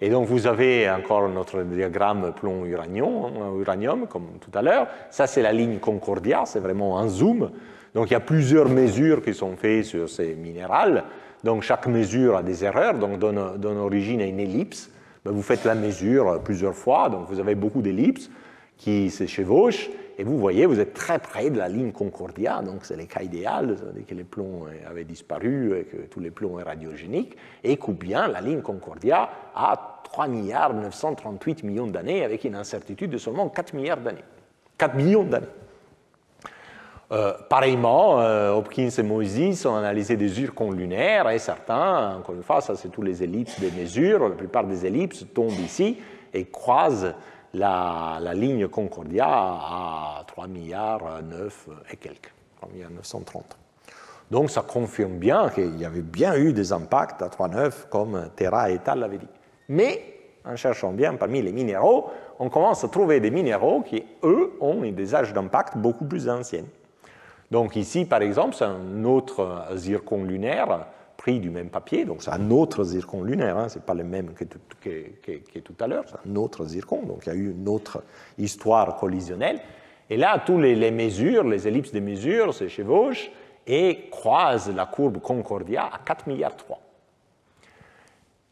Et donc, vous avez encore notre diagramme plomb-uranium, comme tout à l'heure. Ça, c'est la ligne Concordia, c'est vraiment un zoom. Donc, il y a plusieurs mesures qui sont faites sur ces minéraux. Donc, chaque mesure a des erreurs, donc donne origine à une ellipse. Ben, vous faites la mesure plusieurs fois, donc vous avez beaucoup d'ellipses qui se chevauchent, et vous voyez, vous êtes très près de la ligne Concordia, donc c'est le cas idéal, c'est-à-dire que les plombs avaient disparu, et que tous les plombs sont radiogéniques, et que bien la ligne Concordia a 3 938 millions d'années, avec une incertitude de seulement 4 milliards d'années. 4 millions d'années. Pareillement, Hopkins et Moses ont analysé des zircons lunaires et certains, encore une fois, ça c'est tous les ellipses des mesures, la plupart des ellipses tombent ici et croisent la ligne Concordia à 3 milliards 9 et quelques, 3 milliards 930. Donc ça confirme bien qu'il y avait bien eu des impacts à 3,9 comme Terra et Tal l'avaient dit. Mais en cherchant bien parmi les minéraux, on commence à trouver des minéraux qui, eux, ont des âges d'impact beaucoup plus anciens. Donc ici, par exemple, c'est un autre zircon lunaire pris du même papier, donc c'est un autre zircon lunaire, hein, ce n'est pas le même que tout à l'heure, c'est un autre zircon, donc il y a eu une autre histoire collisionnelle. Et là, tous les mesures, les ellipses des mesures se chevauchent et croisent la courbe Concordia à 4 milliards 3.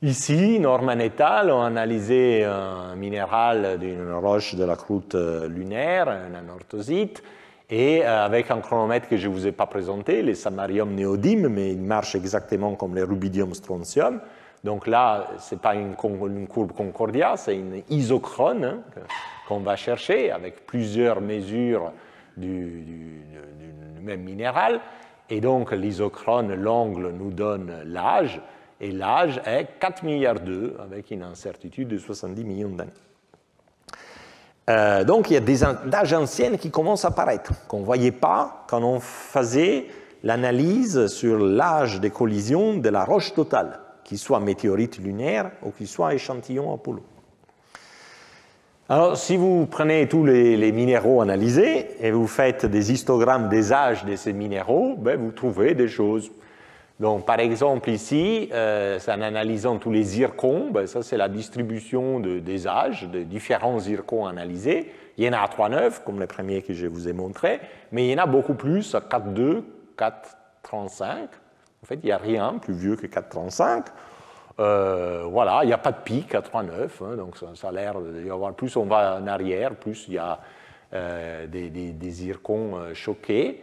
Ici, Norman et al. Ont analysé un minéral d'une roche de la croûte lunaire, un anorthosite, et avec un chronomètre que je ne vous ai pas présenté, les samarium néodyme, mais il marche exactement comme les rubidium strontium. Donc là, ce n'est pas une courbe Concordia, c'est une isochrone hein, qu'on va chercher avec plusieurs mesures du même minéral. Et donc l'isochrone, l'angle nous donne l'âge, et l'âge est 4 milliards 2 avec une incertitude de 70 millions d'années. Donc il y a des âges anciens qui commencent à apparaître, qu'on ne voyait pas quand on faisait l'analyse sur l'âge des collisions de la roche totale, qu'il soit météorite lunaire ou qu'il soit échantillon Apollo. Alors, si vous prenez tous les minéraux analysés et vous faites des histogrammes des âges de ces minéraux, ben, vous trouvez des choses. Donc, par exemple, ici, c'est en analysant tous les zircons, ben, ça c'est la distribution des âges de différents zircons analysés. Il y en a à 3,9, comme les premiers que je vous ai montrés, mais il y en a beaucoup plus à 4,2, 4,35. En fait, il n'y a rien plus vieux que 4,35. Voilà, il n'y a pas de pic à 3,9, hein, donc ça a l'air d'y avoir plus on va en arrière, plus il y a des zircons choqués.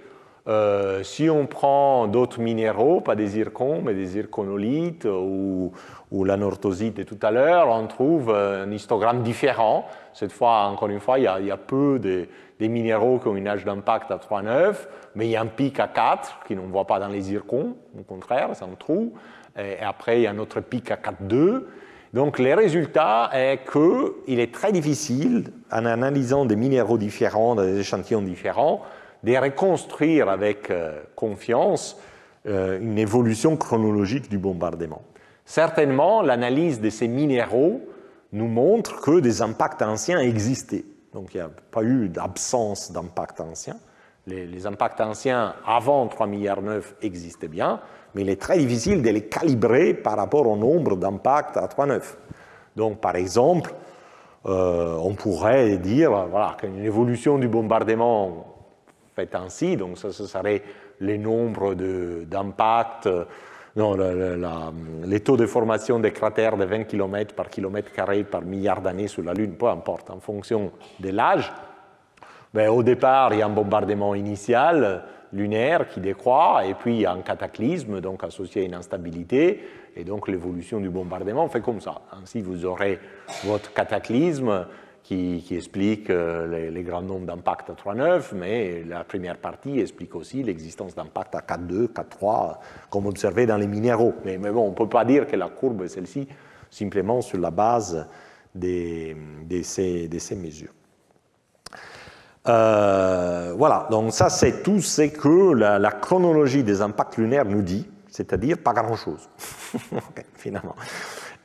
Si on prend d'autres minéraux, pas des zircons, mais des zirconolites ou l'anorthosite de tout à l'heure, on trouve un histogramme différent. Cette fois, encore une fois, il y a peu des minéraux qui ont une âge d'impact à 3,9, mais il y a un pic à 4 qui ne voit pas dans les zircons, au contraire, c'est un trou. Et après, il y a un autre pic à 4,2. Donc, le résultat est qu'il est très difficile, en analysant des minéraux différents, des échantillons différents, de reconstruire avec confiance une évolution chronologique du bombardement. Certainement, l'analyse de ces minéraux nous montre que des impacts anciens existaient. Donc, il n'y a pas eu d'absence d'impacts anciens. Les impacts anciens avant 3,9 milliards existaient bien, mais il est très difficile de les calibrer par rapport au nombre d'impacts à 3,9. Donc, par exemple, on pourrait dire voilà, qu'une évolution du bombardement fait ainsi, donc ça ce serait les nombres d'impacts, les taux de formation des cratères de 20 km par kilomètre carré par milliard d'années sur la Lune, peu importe, en fonction de l'âge. Ben, au départ, il y a un bombardement initial lunaire qui décroît, et puis il y a un cataclysme, donc associé à une instabilité, et donc l'évolution du bombardement fait comme ça. Ainsi, vous aurez votre cataclysme qui explique les grands nombres d'impacts à 3,9, mais la première partie explique aussi l'existence d'impacts à 4,2, 4,3, comme observé dans les minéraux. Mais bon, on ne peut pas dire que la courbe est celle-ci, simplement sur la base de ces mesures. Voilà, donc ça c'est tout ce que la chronologie des impacts lunaires nous dit, c'est-à-dire pas grand-chose, okay, finalement.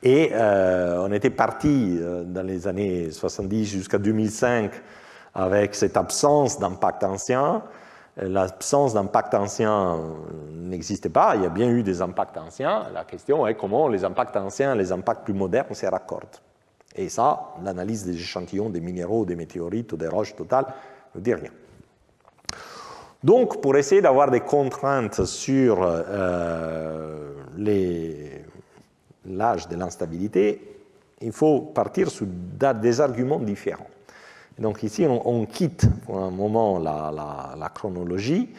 Et on était parti dans les années 70 jusqu'à 2005 avec cette absence d'impact ancien. L'absence d'impact ancien n'existait pas, il y a bien eu des impacts anciens. La question est comment les impacts anciens et les impacts plus modernes se raccordent. Et ça, l'analyse des échantillons des minéraux, des météorites ou des roches totales ne dit rien. Donc, pour essayer d'avoir des contraintes sur l'âge de l'instabilité, il faut partir sur des arguments différents. Donc ici, on quitte pour un moment la chronologie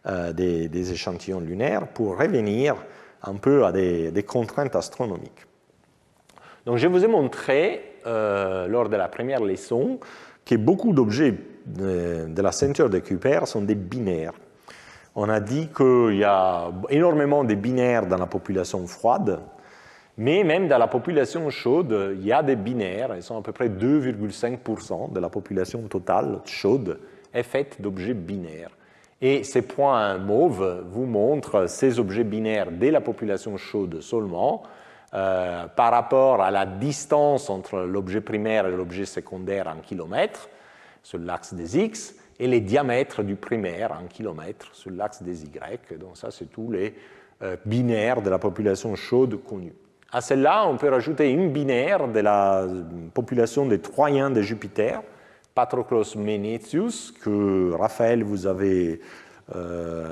des échantillons lunaires pour revenir un peu à des contraintes astronomiques. Donc je vous ai montré, lors de la première leçon, que beaucoup d'objets de la ceinture de Kuiper sont des binaires. On a dit qu'il y a énormément de binaires dans la population froide, mais même dans la population chaude, il y a des binaires, ils sont à peu près 2,5% de la population totale chaude est faite d'objets binaires. Et ces points mauves vous montrent ces objets binaires dès la population chaude seulement, par rapport à la distance entre l'objet primaire et l'objet secondaire en kilomètres, sur l'axe des X, et les diamètres du primaire en kilomètres sur l'axe des Y. Donc ça, c'est tous les binaires de la population chaude connue. À celle-là, on peut rajouter une binaire de la population des Troyens de Jupiter, Patroclos Menetius, que Raphaël vous avait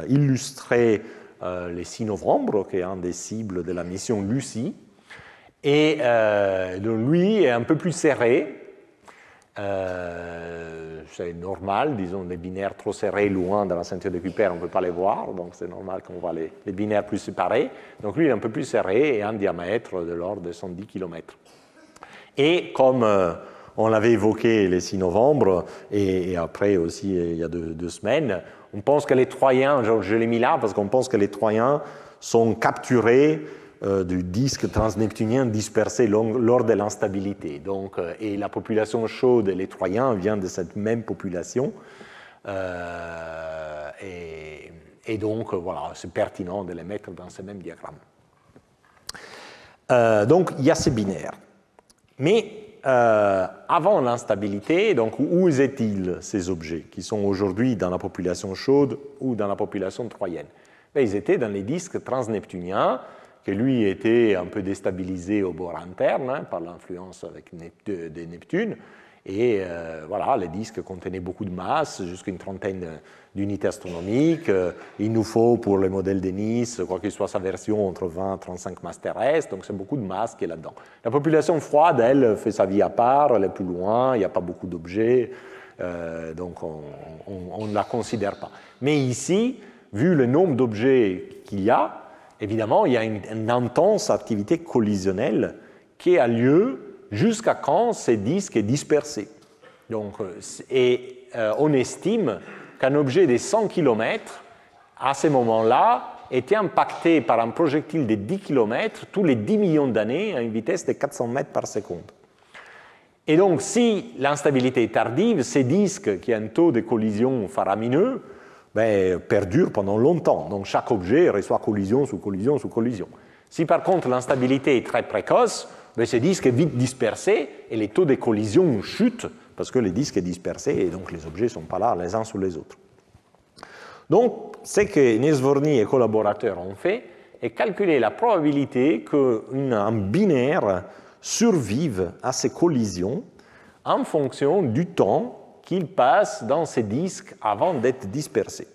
illustré les 6 novembre, qui est un des cibles de la mission Lucie. Et lui est un peu plus serré. C'est normal, disons, les binaires trop serrés loin dans la ceinture de Kuiper, on ne peut pas les voir, donc c'est normal qu'on voit les binaires plus séparés. Donc lui, il est un peu plus serré et un diamètre de l'ordre de 110 km. Et comme on l'avait évoqué les 6 novembre, et après aussi il y a 2 semaines, on pense que les Troyens, je l'ai mis là parce qu'on pense que les Troyens sont capturés du disque transneptunien dispersé lors de l'instabilité. Donc, et la population chaude et les Troyens viennent de cette même population. Et donc, voilà, c'est pertinent de les mettre dans ce même diagramme. Donc, il y a ces binaires. Mais avant l'instabilité, donc où étaient-ils ces objets qui sont aujourd'hui dans la population chaude ou dans la population troyenne? Ben, ils étaient dans les disques transneptuniens, que lui était un peu déstabilisé au bord interne par l'influence de Neptune. Et voilà, les disques contenaient beaucoup de masse, jusqu'à une trentaine d'unités astronomiques. Il nous faut, pour le modèle de Nice, quoi qu'il soit sa version, entre 20 et 35 masses terrestres. Donc c'est beaucoup de masse qui est là-dedans. La population froide, elle, fait sa vie à part, elle est plus loin, il n'y a pas beaucoup d'objets. Donc on ne la considère pas. Mais ici, vu le nombre d'objets qu'il y a, évidemment, il y a une intense activité collisionnelle qui a lieu jusqu'à quand ce disque est dispersé. Donc, on estime qu'un objet de 100 km, à ce moment-là, était impacté par un projectile de 10 km tous les 10 millions d'années à une vitesse de 400 mètres par seconde. Et donc, si l'instabilité est tardive, ces disques qui ont un taux de collision faramineux, perdure pendant longtemps. Donc chaque objet reçoit collision sous collision sous collision. Si par contre l'instabilité est très précoce, ce disque est vite dispersé et les taux de collision chutent parce que le disque est dispersé et donc les objets ne sont pas là les uns sous les autres. Donc ce que Nesvorny et collaborateurs ont fait est calculer la probabilité qu'un binaire survive à ces collisions en fonction du temps qu'il passe dans ces disques avant d'être dispersé.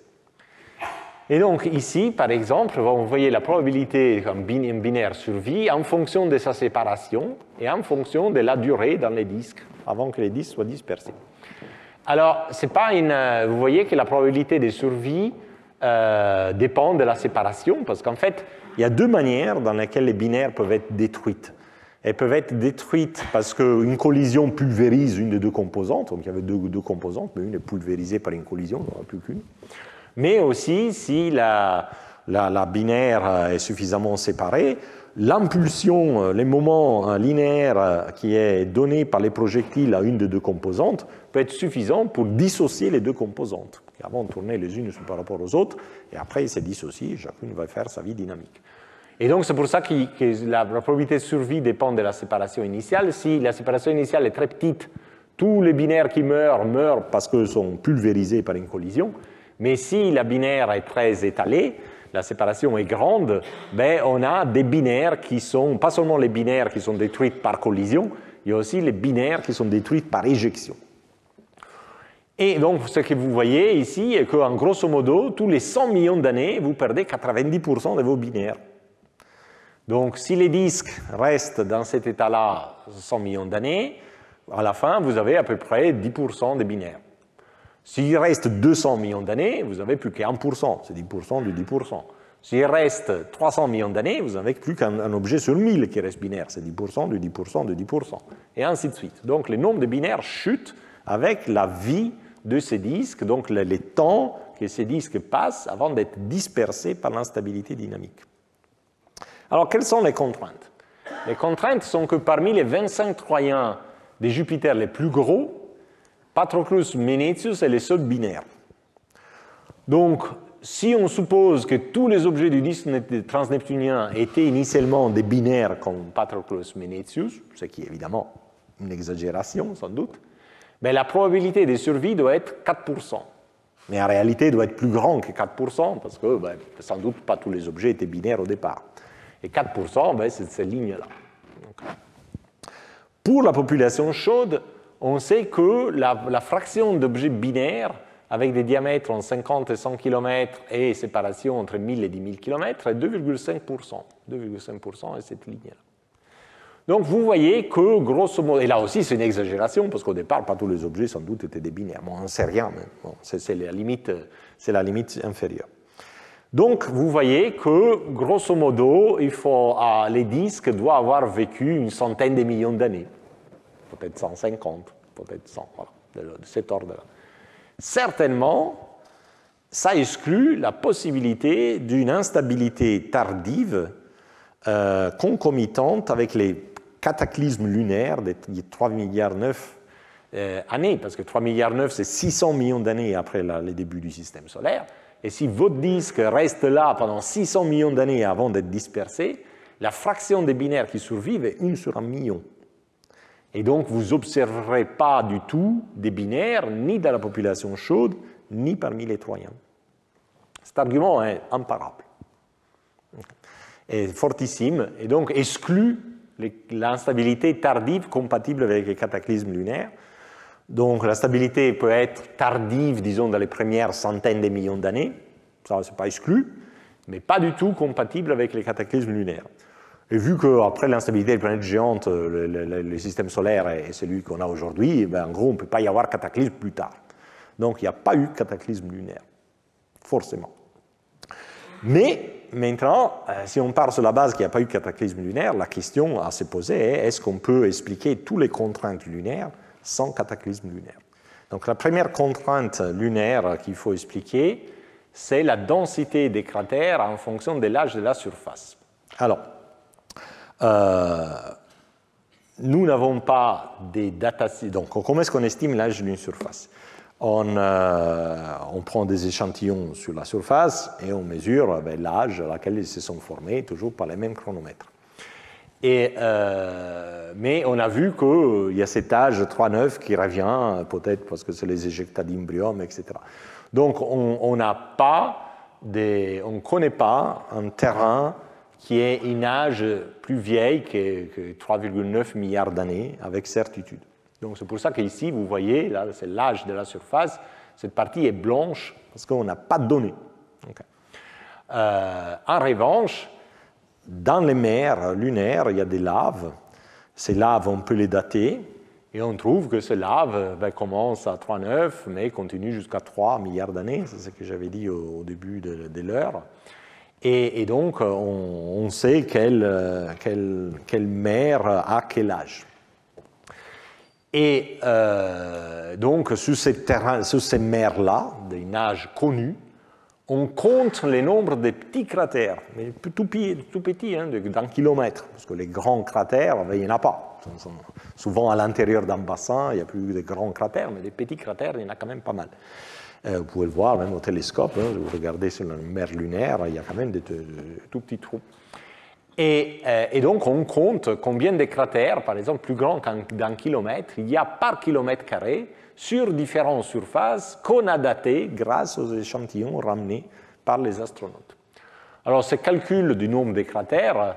Et donc ici, par exemple, vous voyez la probabilité qu'un binaire survit en fonction de sa séparation et en fonction de la durée dans les disques, avant que les disques soient dispersés. Alors, c'est pas vous voyez que la probabilité de survie dépend de la séparation, parce qu'en fait, il y a 2 manières dans lesquelles les binaires peuvent être détruites. Elles peuvent être détruites parce qu'une collision pulvérise une des 2 composantes. Donc il y avait deux composantes, mais une est pulvérisée par une collision, il n'y en aura plus qu'une. Mais aussi, si la binaire est suffisamment séparée, l'impulsion, les moments linéaires qui est donné par les projectiles à une des 2 composantes peut être suffisant pour dissocier les 2 composantes. Avant, on tournait les unes par rapport aux autres, et après, ils se dissocient, chacune va faire sa vie dynamique. Et donc, c'est pour ça que la probabilité de survie dépend de la séparation initiale. Si la séparation initiale est très petite, tous les binaires qui meurent parce qu'ils sont pulvérisés par une collision. Mais si la binaire est très étalée, la séparation est grande, on a des binaires qui sont, pas seulement les binaires qui sont détruits par collision, il y a aussi les binaires qui sont détruits par éjection. Et donc, ce que vous voyez ici est qu'en grosso modo, tous les 100 millions d'années, vous perdez 90% de vos binaires. Donc, si les disques restent dans cet état-là 100 millions d'années, à la fin, vous avez à peu près 10% des binaires. S'il reste 200 millions d'années, vous n'avez plus qu'un %, c'est 10% du 10%. S'il reste 300 millions d'années, vous n'avez plus qu'un objet sur 1000 qui reste binaire, c'est 10% du 10% du 10%, et ainsi de suite. Donc, le nombre de binaires chute avec la vie de ces disques, donc les temps que ces disques passent avant d'être dispersés par l'instabilité dynamique. Alors, quelles sont les contraintes? Les contraintes sont que parmi les 25 troyens des Jupiters les plus gros, Patroclus Menecius est le seul binaire. Donc, si on suppose que tous les objets du disque transneptunien étaient initialement des binaires comme Patroclus Menecius, ce qui est évidemment une exagération sans doute, mais la probabilité de survie doit être 4%. Mais en réalité, elle doit être plus grande que 4%, parce que sans doute pas tous les objets étaient binaires au départ. Et 4%, c'est cette ligne-là. Pour la population chaude, on sait que la fraction d'objets binaires avec des diamètres entre 50 et 100 km et séparation entre 1000 et 10 000 km est 2,5%. 2,5% est cette ligne-là. Donc vous voyez que, grosso modo, et là aussi c'est une exagération, parce qu'au départ, pas tous les objets sans doute étaient des binaires. Bon, on ne sait rien, mais bon, c'est la limite inférieure. Donc vous voyez que, grosso modo, les disques doivent avoir vécu une centaine de millions d'années. Peut-être 150, peut-être 100, voilà, de cet ordre-là. Certainement, ça exclut la possibilité d'une instabilité tardive concomitante avec les cataclysmes lunaires de 3,9 milliards années, parce que 3,9 milliards, c'est 600 millions d'années après les débuts du système solaire. Et si votre disque reste là pendant 600 millions d'années avant d'être dispersé, la fraction des binaires qui survivent est 1 sur 1 million. Et donc, vous n'observerez pas du tout des binaires, ni dans la population chaude, ni parmi les Troyens. Cet argument est imparable, est fortissime, et donc exclut l'instabilité tardive compatible avec les cataclysmes lunaires. Donc, la stabilité peut être tardive, disons, dans les premières centaines de millions d'années, ça, ce n'est pas exclu, mais pas du tout compatible avec les cataclysmes lunaires. Et vu qu'après l'instabilité des planètes géantes, le système solaire est celui qu'on a aujourd'hui, en gros, on ne peut pas y avoir cataclysme plus tard. Donc, il n'y a pas eu cataclysme lunaire, forcément. Mais maintenant, si on part sur la base qu'il n'y a pas eu cataclysme lunaire, la question à se poser est, est-ce qu'on peut expliquer toutes les contraintes lunaires sans cataclysme lunaire? Donc, la première contrainte lunaire qu'il faut expliquer, c'est la densité des cratères en fonction de l'âge de la surface. Alors, nous n'avons pas des datations. Donc, comment est-ce qu'on estime l'âge d'une surface? On prend des échantillons sur la surface et on mesure l'âge à laquelle ils se sont formés, toujours par les mêmes chronomètres. Mais on a vu qu'il y a cet âge 3,9 qui revient, peut-être parce que c'est les éjecta d'embryome, etc. Donc, on ne connaît pas un terrain qui est un âge plus vieil que 3,9 milliards d'années, avec certitude. Donc c'est pour ça qu'ici, vous voyez, là c'est l'âge de la surface, cette partie est blanche, parce qu'on n'a pas de données. Okay. En revanche, dans les mers lunaires, il y a des laves. Ces laves, on peut les dater, et on trouve que ces laves commencent à 3,9, mais continuent jusqu'à 3 milliards d'années, c'est ce que j'avais dit au début de l'heure. Et donc, on sait quelle mer a quel âge. Et donc, sur ces mers-là, d'un âge connu, on compte le nombre de petits cratères, mais tout petits, d'un kilomètre, parce que les grands cratères, il n'y en a pas. Souvent, à l'intérieur d'un bassin, il n'y a plus de grands cratères, mais des petits cratères, il y en a quand même pas mal. Vous pouvez le voir même au télescope, vous regardez sur la mer lunaire, il y a quand même de tout petits trous. Et donc on compte combien de cratères, par exemple plus grands d'un kilomètre, il y a par kilomètre carré sur différentes surfaces qu'on a datées grâce aux échantillons ramenés par les astronautes. Alors ce calcul du nombre de cratères,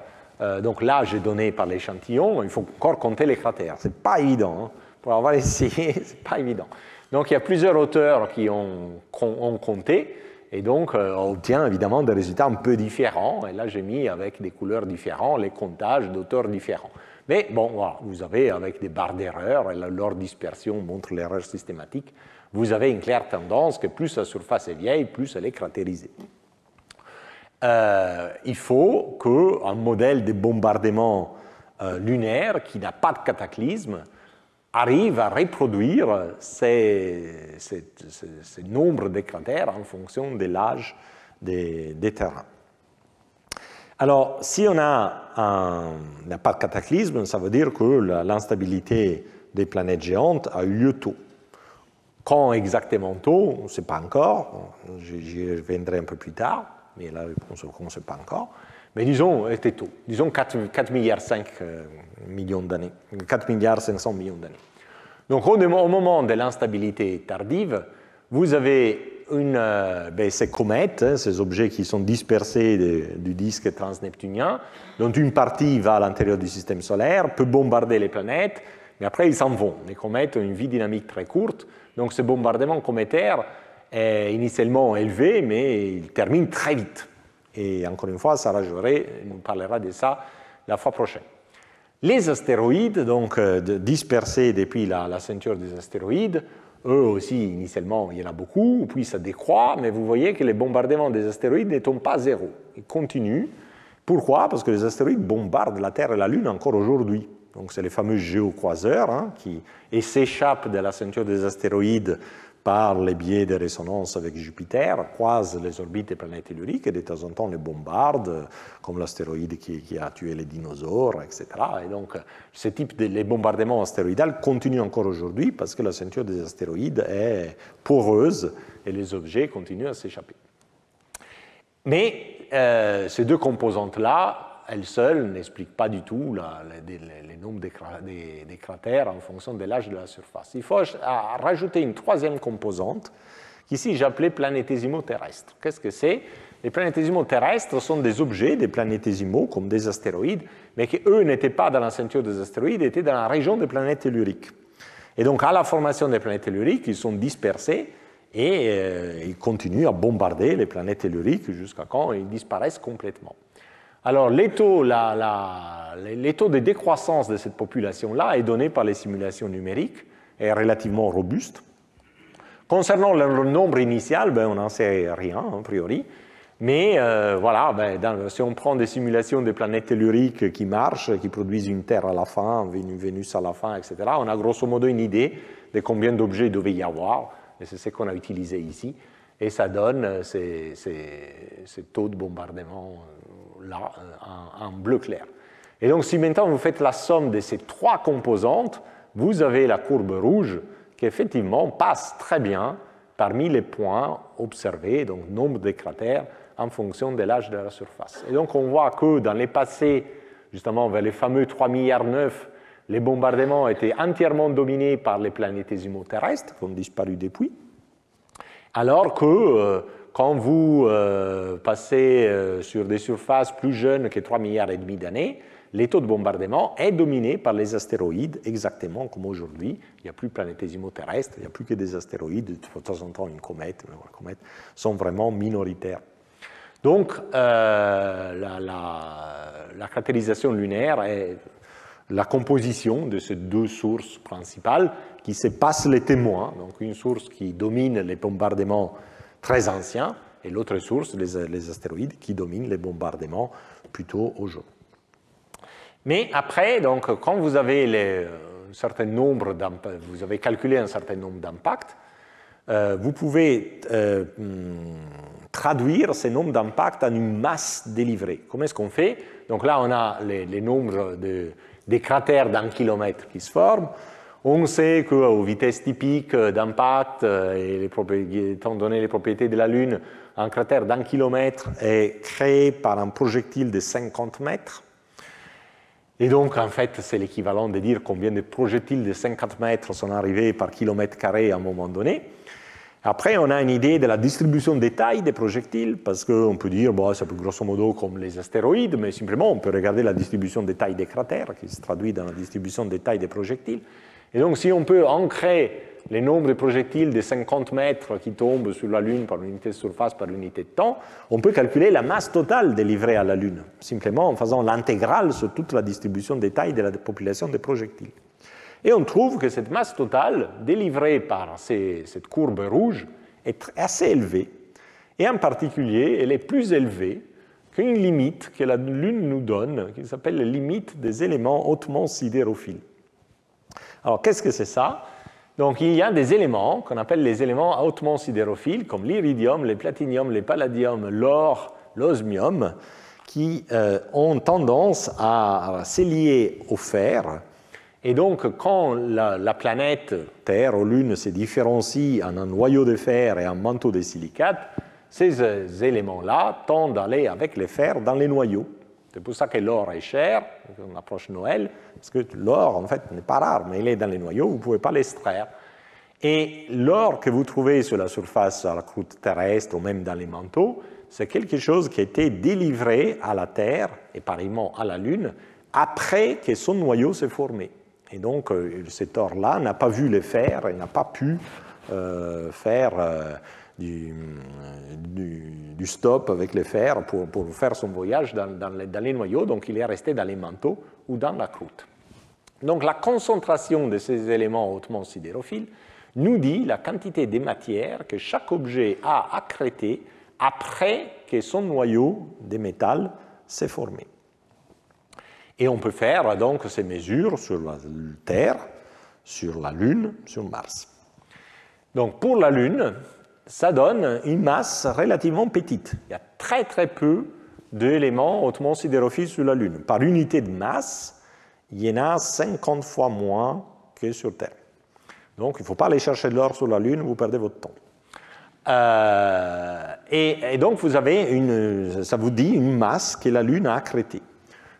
donc l'âge est donné par l'échantillon, il faut encore compter les cratères, c'est pas évident, pour avoir essayé, c'est pas évident. Donc il y a plusieurs auteurs qui ont compté, et donc on obtient évidemment des résultats un peu différents, et là j'ai mis avec des couleurs différentes les comptages d'auteurs différents. Mais bon, voilà, vous avez avec des barres d'erreur, et leur dispersion montre l'erreur systématique, vous avez une claire tendance que plus la surface est vieille, plus elle est cratérisée. Il faut qu'un modèle de bombardement lunaire qui n'a pas de cataclysme arrive à reproduire ces nombres de cratères en fonction de l'âge des terrains. Alors, si on n'a pas de cataclysme, ça veut dire que l'instabilité des planètes géantes a eu lieu tôt. Quand exactement tôt, on ne sait pas encore, j'y reviendrai un peu plus tard, mais la réponse est qu'on ne sait pas encore. Mais disons, était tôt, disons 4,5 milliards d'années, 4 milliards 500 millions d'années. Donc au moment de l'instabilité tardive, vous avez ces comètes, ces objets qui sont dispersés du disque transneptunien, dont une partie va à l'intérieur du système solaire, peut bombarder les planètes, mais après ils s'en vont. Les comètes ont une vie dynamique très courte, donc ce bombardement cométaire est initialement élevé, mais il termine très vite. Et encore une fois, Sarah Jaurès nous parlera de ça la fois prochaine. Les astéroïdes, donc dispersés depuis la ceinture des astéroïdes, eux aussi, initialement, il y en a beaucoup, puis ça décroît, mais vous voyez que les bombardements des astéroïdes ne tombent pas à zéro. Ils continuent. Pourquoi? Parce que les astéroïdes bombardent la Terre et la Lune encore aujourd'hui. Donc c'est les fameux géocroiseurs qui s'échappent de la ceinture des astéroïdes par les biais de résonance avec Jupiter, croisent les orbites des planètes telluriques et de temps en temps les bombardent, comme l'astéroïde qui a tué les dinosaures, etc. Et donc, ce type de bombardement astéroïdal continue encore aujourd'hui parce que la ceinture des astéroïdes est poreuse et les objets continuent à s'échapper. Mais ces deux composantes-là, elles seules n'expliquent pas du tout les nombres des cratères en fonction de l'âge de la surface. Il faut rajouter une troisième composante, qu'ici j'appelais planétésimaux terrestres. Qu'est-ce que c'est? Les planétésimaux terrestres sont des objets, des planétésimaux, comme des astéroïdes, mais qui, eux, n'étaient pas dans la ceinture des astéroïdes, étaient dans la région des planètes telluriques. Et donc, à la formation des planètes telluriques, ils sont dispersés et ils continuent à bombarder les planètes telluriques jusqu'à quand ils disparaissent complètement. Alors, les taux de décroissance de cette population-là est donné par les simulations numériques, est relativement robuste. Concernant le nombre initial, on n'en sait rien, a priori. Mais voilà, si on prend des simulations des planètes telluriques qui marchent, qui produisent une Terre à la fin, une Vénus à la fin, etc., on a grosso modo une idée de combien d'objets il devait y avoir. Et c'est ce qu'on a utilisé ici. Et ça donne ces taux de bombardement là, en bleu clair. Et donc, si maintenant vous faites la somme de ces trois composantes, vous avez la courbe rouge qui, effectivement, passe très bien parmi les points observés, donc nombre de cratères, en fonction de l'âge de la surface. Et donc, on voit que dans les passés, justement, vers les fameux 3,9 milliards, les bombardements étaient entièrement dominés par les planétésimaux terrestres, qui ont disparu depuis, alors que quand vous passez sur des surfaces plus jeunes que 3,5 milliards d'années, les taux de bombardement est dominé par les astéroïdes, exactement comme aujourd'hui. Il n'y a plus de planétésimaux terrestres, il n'y a plus que des astéroïdes, de temps en temps une comète, mais les comètes sont vraiment minoritaires. Donc, la cratérisation lunaire est la composition de ces deux sources principales qui se passent les témoins, donc une source qui domine les bombardements très anciens, et l'autre source, les astéroïdes, qui dominent les bombardements plutôt aujourd'hui. Mais après, donc, quand vous avez un certain nombre vous avez calculé un certain nombre d'impacts, vous pouvez traduire ces nombres d'impacts en une masse délivrée. Comment est-ce qu'on fait? Donc là, on a les nombres des cratères d'un kilomètre qui se forment. On sait qu'aux vitesses typiques d'impact, étant donné les propriétés de la Lune, un cratère d'un kilomètre est créé par un projectile de 50 mètres. Et donc, en fait, c'est l'équivalent de dire combien de projectiles de 50 mètres sont arrivés par kilomètre carré à un moment donné. Après, on a une idée de la distribution des tailles des projectiles, parce qu'on peut dire, bon, c'est grosso modo comme les astéroïdes, mais simplement, on peut regarder la distribution des tailles des cratères, qui se traduit dans la distribution des tailles des projectiles. Et donc, si on peut ancrer les nombres de projectiles de 50 mètres qui tombent sur la Lune par l'unité de surface, par l'unité de temps, on peut calculer la masse totale délivrée à la Lune, simplement en faisant l'intégrale sur toute la distribution des tailles de la population des projectiles. Et on trouve que cette masse totale, délivrée par cette courbe rouge, est assez élevée. Et en particulier, elle est plus élevée qu'une limite que la Lune nous donne, qui s'appelle la limite des éléments hautement sidérophiles. Alors, qu'est-ce que c'est ça? Donc, il y a des éléments qu'on appelle les éléments hautement sidérophiles, comme l'iridium, les platinium, les palladium, l'or, l'osmium, qui ont tendance à se lier au fer. Et donc, quand la planète Terre ou Lune se différencie en un noyau de fer et un manteau de silicate, ces éléments-là tendent à aller avec les fers dans les noyaux. C'est pour ça que l'or est cher, on approche Noël, parce que l'or, en fait, n'est pas rare, mais il est dans les noyaux, vous ne pouvez pas l'extraire. Et l'or que vous trouvez sur la surface, à la croûte terrestre ou même dans les manteaux, c'est quelque chose qui a été délivré à la Terre, et pareillement à la Lune, après que son noyau s'est formé. Et donc, cet or-là n'a pas vu les fers et n'a pas pu faire du stop avec les fers pour faire son voyage dans les noyaux. Donc, il est resté dans les manteaux ou dans la croûte. Donc, la concentration de ces éléments hautement sidérophiles nous dit la quantité de matière que chaque objet a accrété après que son noyau de métal s'est formé. Et on peut faire donc ces mesures sur la Terre, sur la Lune, sur Mars. Donc pour la Lune, ça donne une masse relativement petite. Il y a très très peu d'éléments hautement sidérophiles sur la Lune. Par unité de masse, il y en a 50 fois moins que sur Terre. Donc il ne faut pas aller chercher de l'or sur la Lune, vous perdez votre temps. Et donc vous avez ça vous dit une masse que la Lune a accrétée.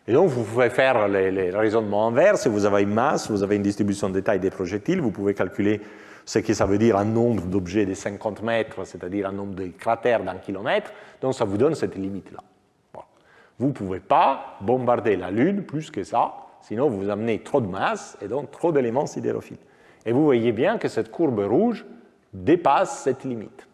Et donc vous pouvez faire les raisonnements inverses. Si vous avez une masse, vous avez une distribution de taille des projectiles, vous pouvez calculer ce que ça veut dire un nombre d'objets de 50 mètres, c'est-à-dire un nombre de cratères d'un kilomètre. Donc ça vous donne cette limite-là. Bon. Vous ne pouvez pas bombarder la Lune plus que ça, sinon vous amenez trop de masse et donc trop d'éléments sidérophiles. Et vous voyez bien que cette courbe rouge dépasse cette limite.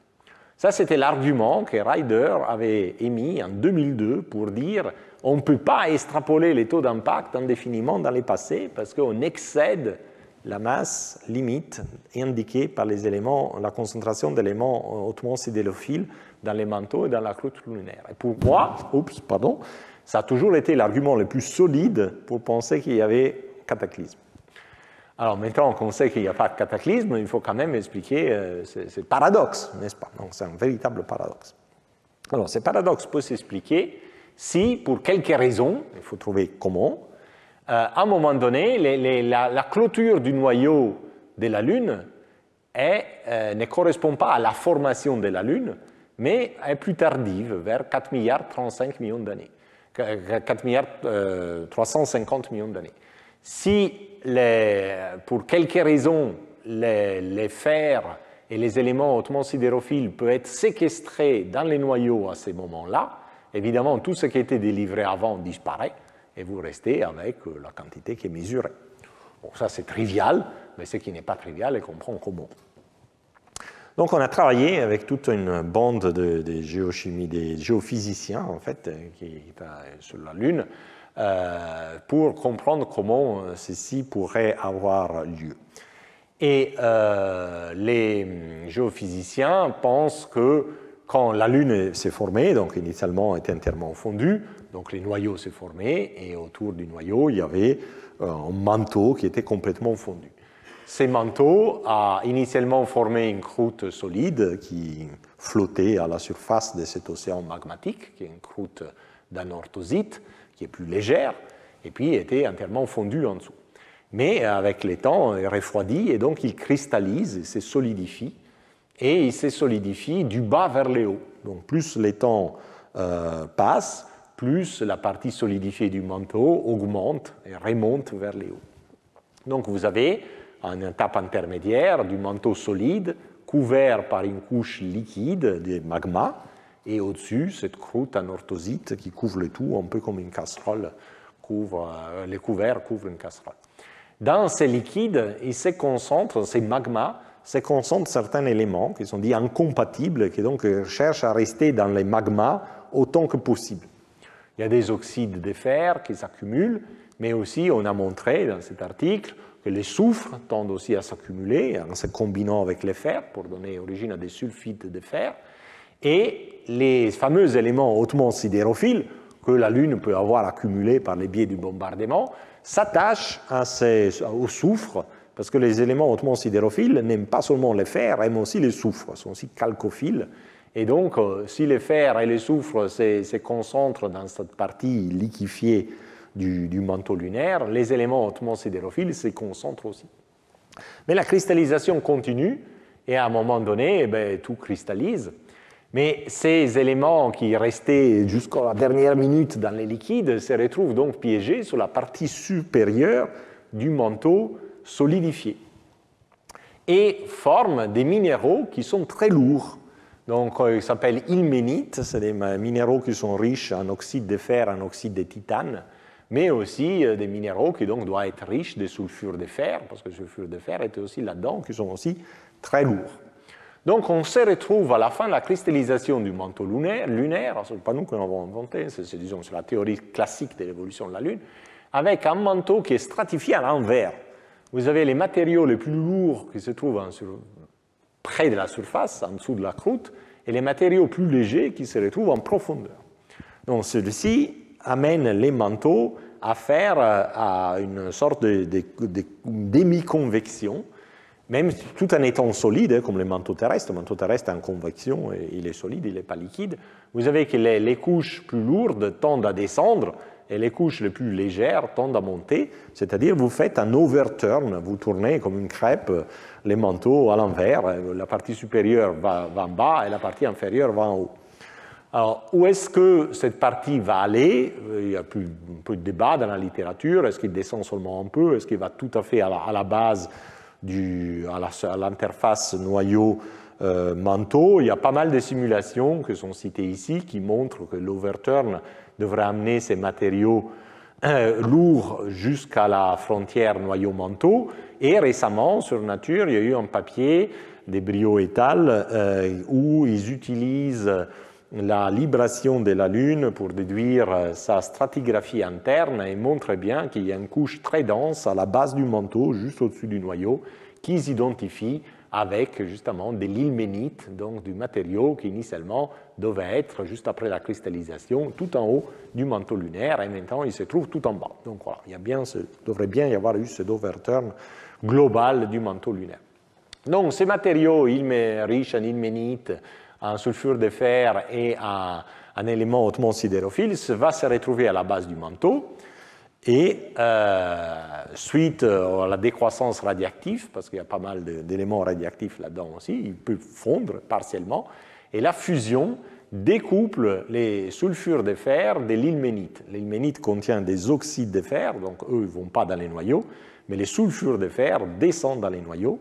Ça, c'était l'argument que Ryder avait émis en 2002 pour dire on ne peut pas extrapoler les taux d'impact indéfiniment dans les passés parce qu'on excède la masse limite indiquée par les éléments, la concentration d'éléments hautement sidérophiles dans les manteaux et dans la croûte lunaire. Et pour moi, ça a toujours été l'argument le plus solide pour penser qu'il y avait cataclysme. Alors maintenant qu'on sait qu'il n'y a pas de cataclysme, il faut quand même expliquer ce paradoxe, n'est-ce pas? Donc c'est un véritable paradoxe. Alors ce paradoxe peut s'expliquer si, pour quelques raisons, il faut trouver comment, à un moment donné, la clôture du noyau de la Lune ne correspond pas à la formation de la Lune, mais est plus tardive, vers 4 milliards 35 millions d'années, 4 milliards 350 millions d'années. Si, pour quelques raisons, les fers et les éléments hautement sidérophiles peuvent être séquestrés dans les noyaux à ces moments-là, évidemment, tout ce qui a été délivré avant disparaît et vous restez avec la quantité qui est mesurée. Bon, ça, c'est trivial, mais ce qui n'est pas trivial, et comprend comment. Donc, on a travaillé avec toute une bande de géophysiciens, en fait, qui est sur la Lune, pour comprendre comment ceci pourrait avoir lieu. Et les géophysiciens pensent que quand la Lune s'est formée, donc initialement était entièrement fondue, donc les noyaux s'est formé et autour du noyau il y avait un manteau qui était complètement fondu. Ces manteaux a initialement formé une croûte solide qui flottait à la surface de cet océan magmatique, qui est une croûte d'anorthosite, qui est plus légère, et puis était entièrement fondue en dessous. Mais avec le temps, il refroidit et donc il cristallise, il se solidifie, et il se solidifie du bas vers le haut. Donc plus le temps passe, plus la partie solidifiée du manteau augmente et remonte vers le haut. Donc vous avez une étape intermédiaire du manteau solide couvert par une couche liquide de magma et au-dessus cette croûte anorthosite qui couvre le tout, un peu comme une casserole, les couverts couvrent une casserole. Dans ces liquides, il se concentre, ces magmas, se concentrent certains éléments qui sont dits incompatibles, qui donc cherchent à rester dans les magmas autant que possible. Il y a des oxydes de fer qui s'accumulent, mais aussi on a montré dans cet article que les soufres tendent aussi à s'accumuler en se combinant avec les fers pour donner origine à des sulfides de fer. Et les fameux éléments hautement sidérophiles que la Lune peut avoir accumulés par le biais du bombardement s'attachent au soufre parce que les éléments hautement sidérophiles n'aiment pas seulement les fers, aiment aussi les soufres, sont aussi chalcophiles. Et donc, si les fers et les soufres se concentrent dans cette partie liquéfiée du manteau lunaire, les éléments hautement sidérophiles se concentrent aussi. Mais la cristallisation continue, et à un moment donné, tout cristallise. Mais ces éléments qui restaient jusqu'à la dernière minute dans les liquides se retrouvent donc piégés sur la partie supérieure du manteau solidifié et forment des minéraux qui sont très lourds. Donc, ils s'appellent ilménites, c'est des minéraux qui sont riches en oxyde de fer, en oxyde de titane, mais aussi des minéraux qui donc doivent être riches de sulfure de fer, parce que le sulfure de fer était aussi là-dedans, qui sont aussi très lourds. Donc, on se retrouve à la fin de la cristallisation du manteau lunaire, ce n'est pas nous qui l'avons inventé, c'est disons, la théorie classique de l'évolution de la Lune, avec un manteau qui est stratifié à l'envers. Vous avez les matériaux les plus lourds qui se trouvent près de la surface, en dessous de la croûte, et les matériaux plus légers qui se retrouvent en profondeur. Donc, celui-ci amène les manteaux à faire à une sorte de demi-convection, même tout en étant solide, comme le manteau terrestre. Le manteau terrestre est en convection, et il est solide, il n'est pas liquide. Vous avez que les couches plus lourdes tendent à descendre, et les couches les plus légères tendent à monter, c'est-à-dire vous faites un overturn, vous tournez comme une crêpe les manteaux à l'envers, la partie supérieure va en bas et la partie inférieure va en haut. Alors, où est-ce que cette partie va aller? Il y a un peu de débat dans la littérature, est-ce qu'il descend seulement un peu, est-ce qu'il va tout à fait à la base, à l'interface noyau-manteau? Il y a pas mal de simulations qui sont citées ici qui montrent que l'overturn devrait amener ces matériaux lourds jusqu'à la frontière noyau-manteau. Et récemment, sur Nature, il y a eu un papier des Brio et al. Où ils utilisent la libration de la Lune pour déduire sa stratigraphie interne et montrent bien qu'il y a une couche très dense à la base du manteau, juste au-dessus du noyau, qu'ils identifient avec justement de l'ilménite, donc du matériau qui initialement devait être, juste après la cristallisation, tout en haut du manteau lunaire, et maintenant il se trouve tout en bas. Donc voilà, il devrait bien y avoir eu cet overturn global du manteau lunaire. Donc ces matériaux riches en ilménite, en sulfure de fer et en éléments hautement sidérophiles va se retrouver à la base du manteau. Et suite à la décroissance radioactive, parce qu'il y a pas mal d'éléments radioactifs là-dedans aussi, ils peuvent fondre partiellement, et la fusion découple les sulfures de fer de l'ilménite. L'ilménite contient des oxydes de fer, donc eux ne vont pas dans les noyaux, mais les sulfures de fer descendent dans les noyaux,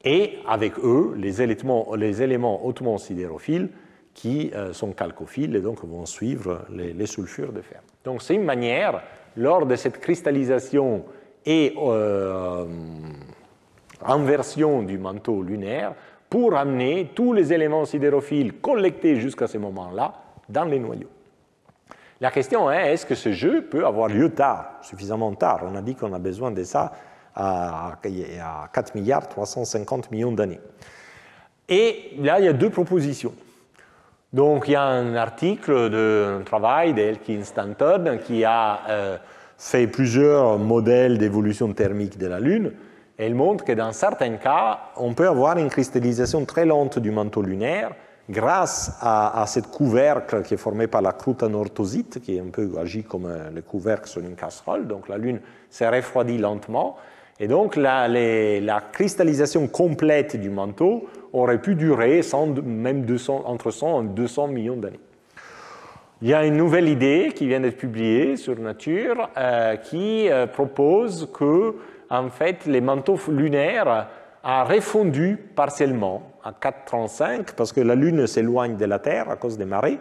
et avec eux, les éléments hautement sidérophiles qui sont chalcophiles et donc vont suivre les sulfures de fer. Donc c'est une manière, lors de cette cristallisation et inversion du manteau lunaire, pour amener tous les éléments sidérophiles collectés jusqu'à ce moment-là dans les noyaux. La question est, est-ce que ce jeu peut avoir lieu tard, suffisamment tard? On a dit qu'on a besoin de ça à 4 milliards 350 millions d'années. Et là, il y a deux propositions. Donc, il y a un article un travail d'Elkin Stanton qui a fait plusieurs modèles d'évolution thermique de la Lune. Et il montre que dans certains cas, on peut avoir une cristallisation très lente du manteau lunaire grâce à cette couvercle qui est formé par la croûte anorthosite, qui est un peu agit comme le couvercle sur une casserole. Donc, la Lune s'est refroidie lentement. Et donc, la cristallisation complète du manteau aurait pu durer entre 100 et 200 millions d'années. Il y a une nouvelle idée qui vient d'être publiée sur Nature qui propose que, en fait, les manteaux lunaires ont refondu partiellement à 4,35 parce que la Lune s'éloigne de la Terre à cause des marées.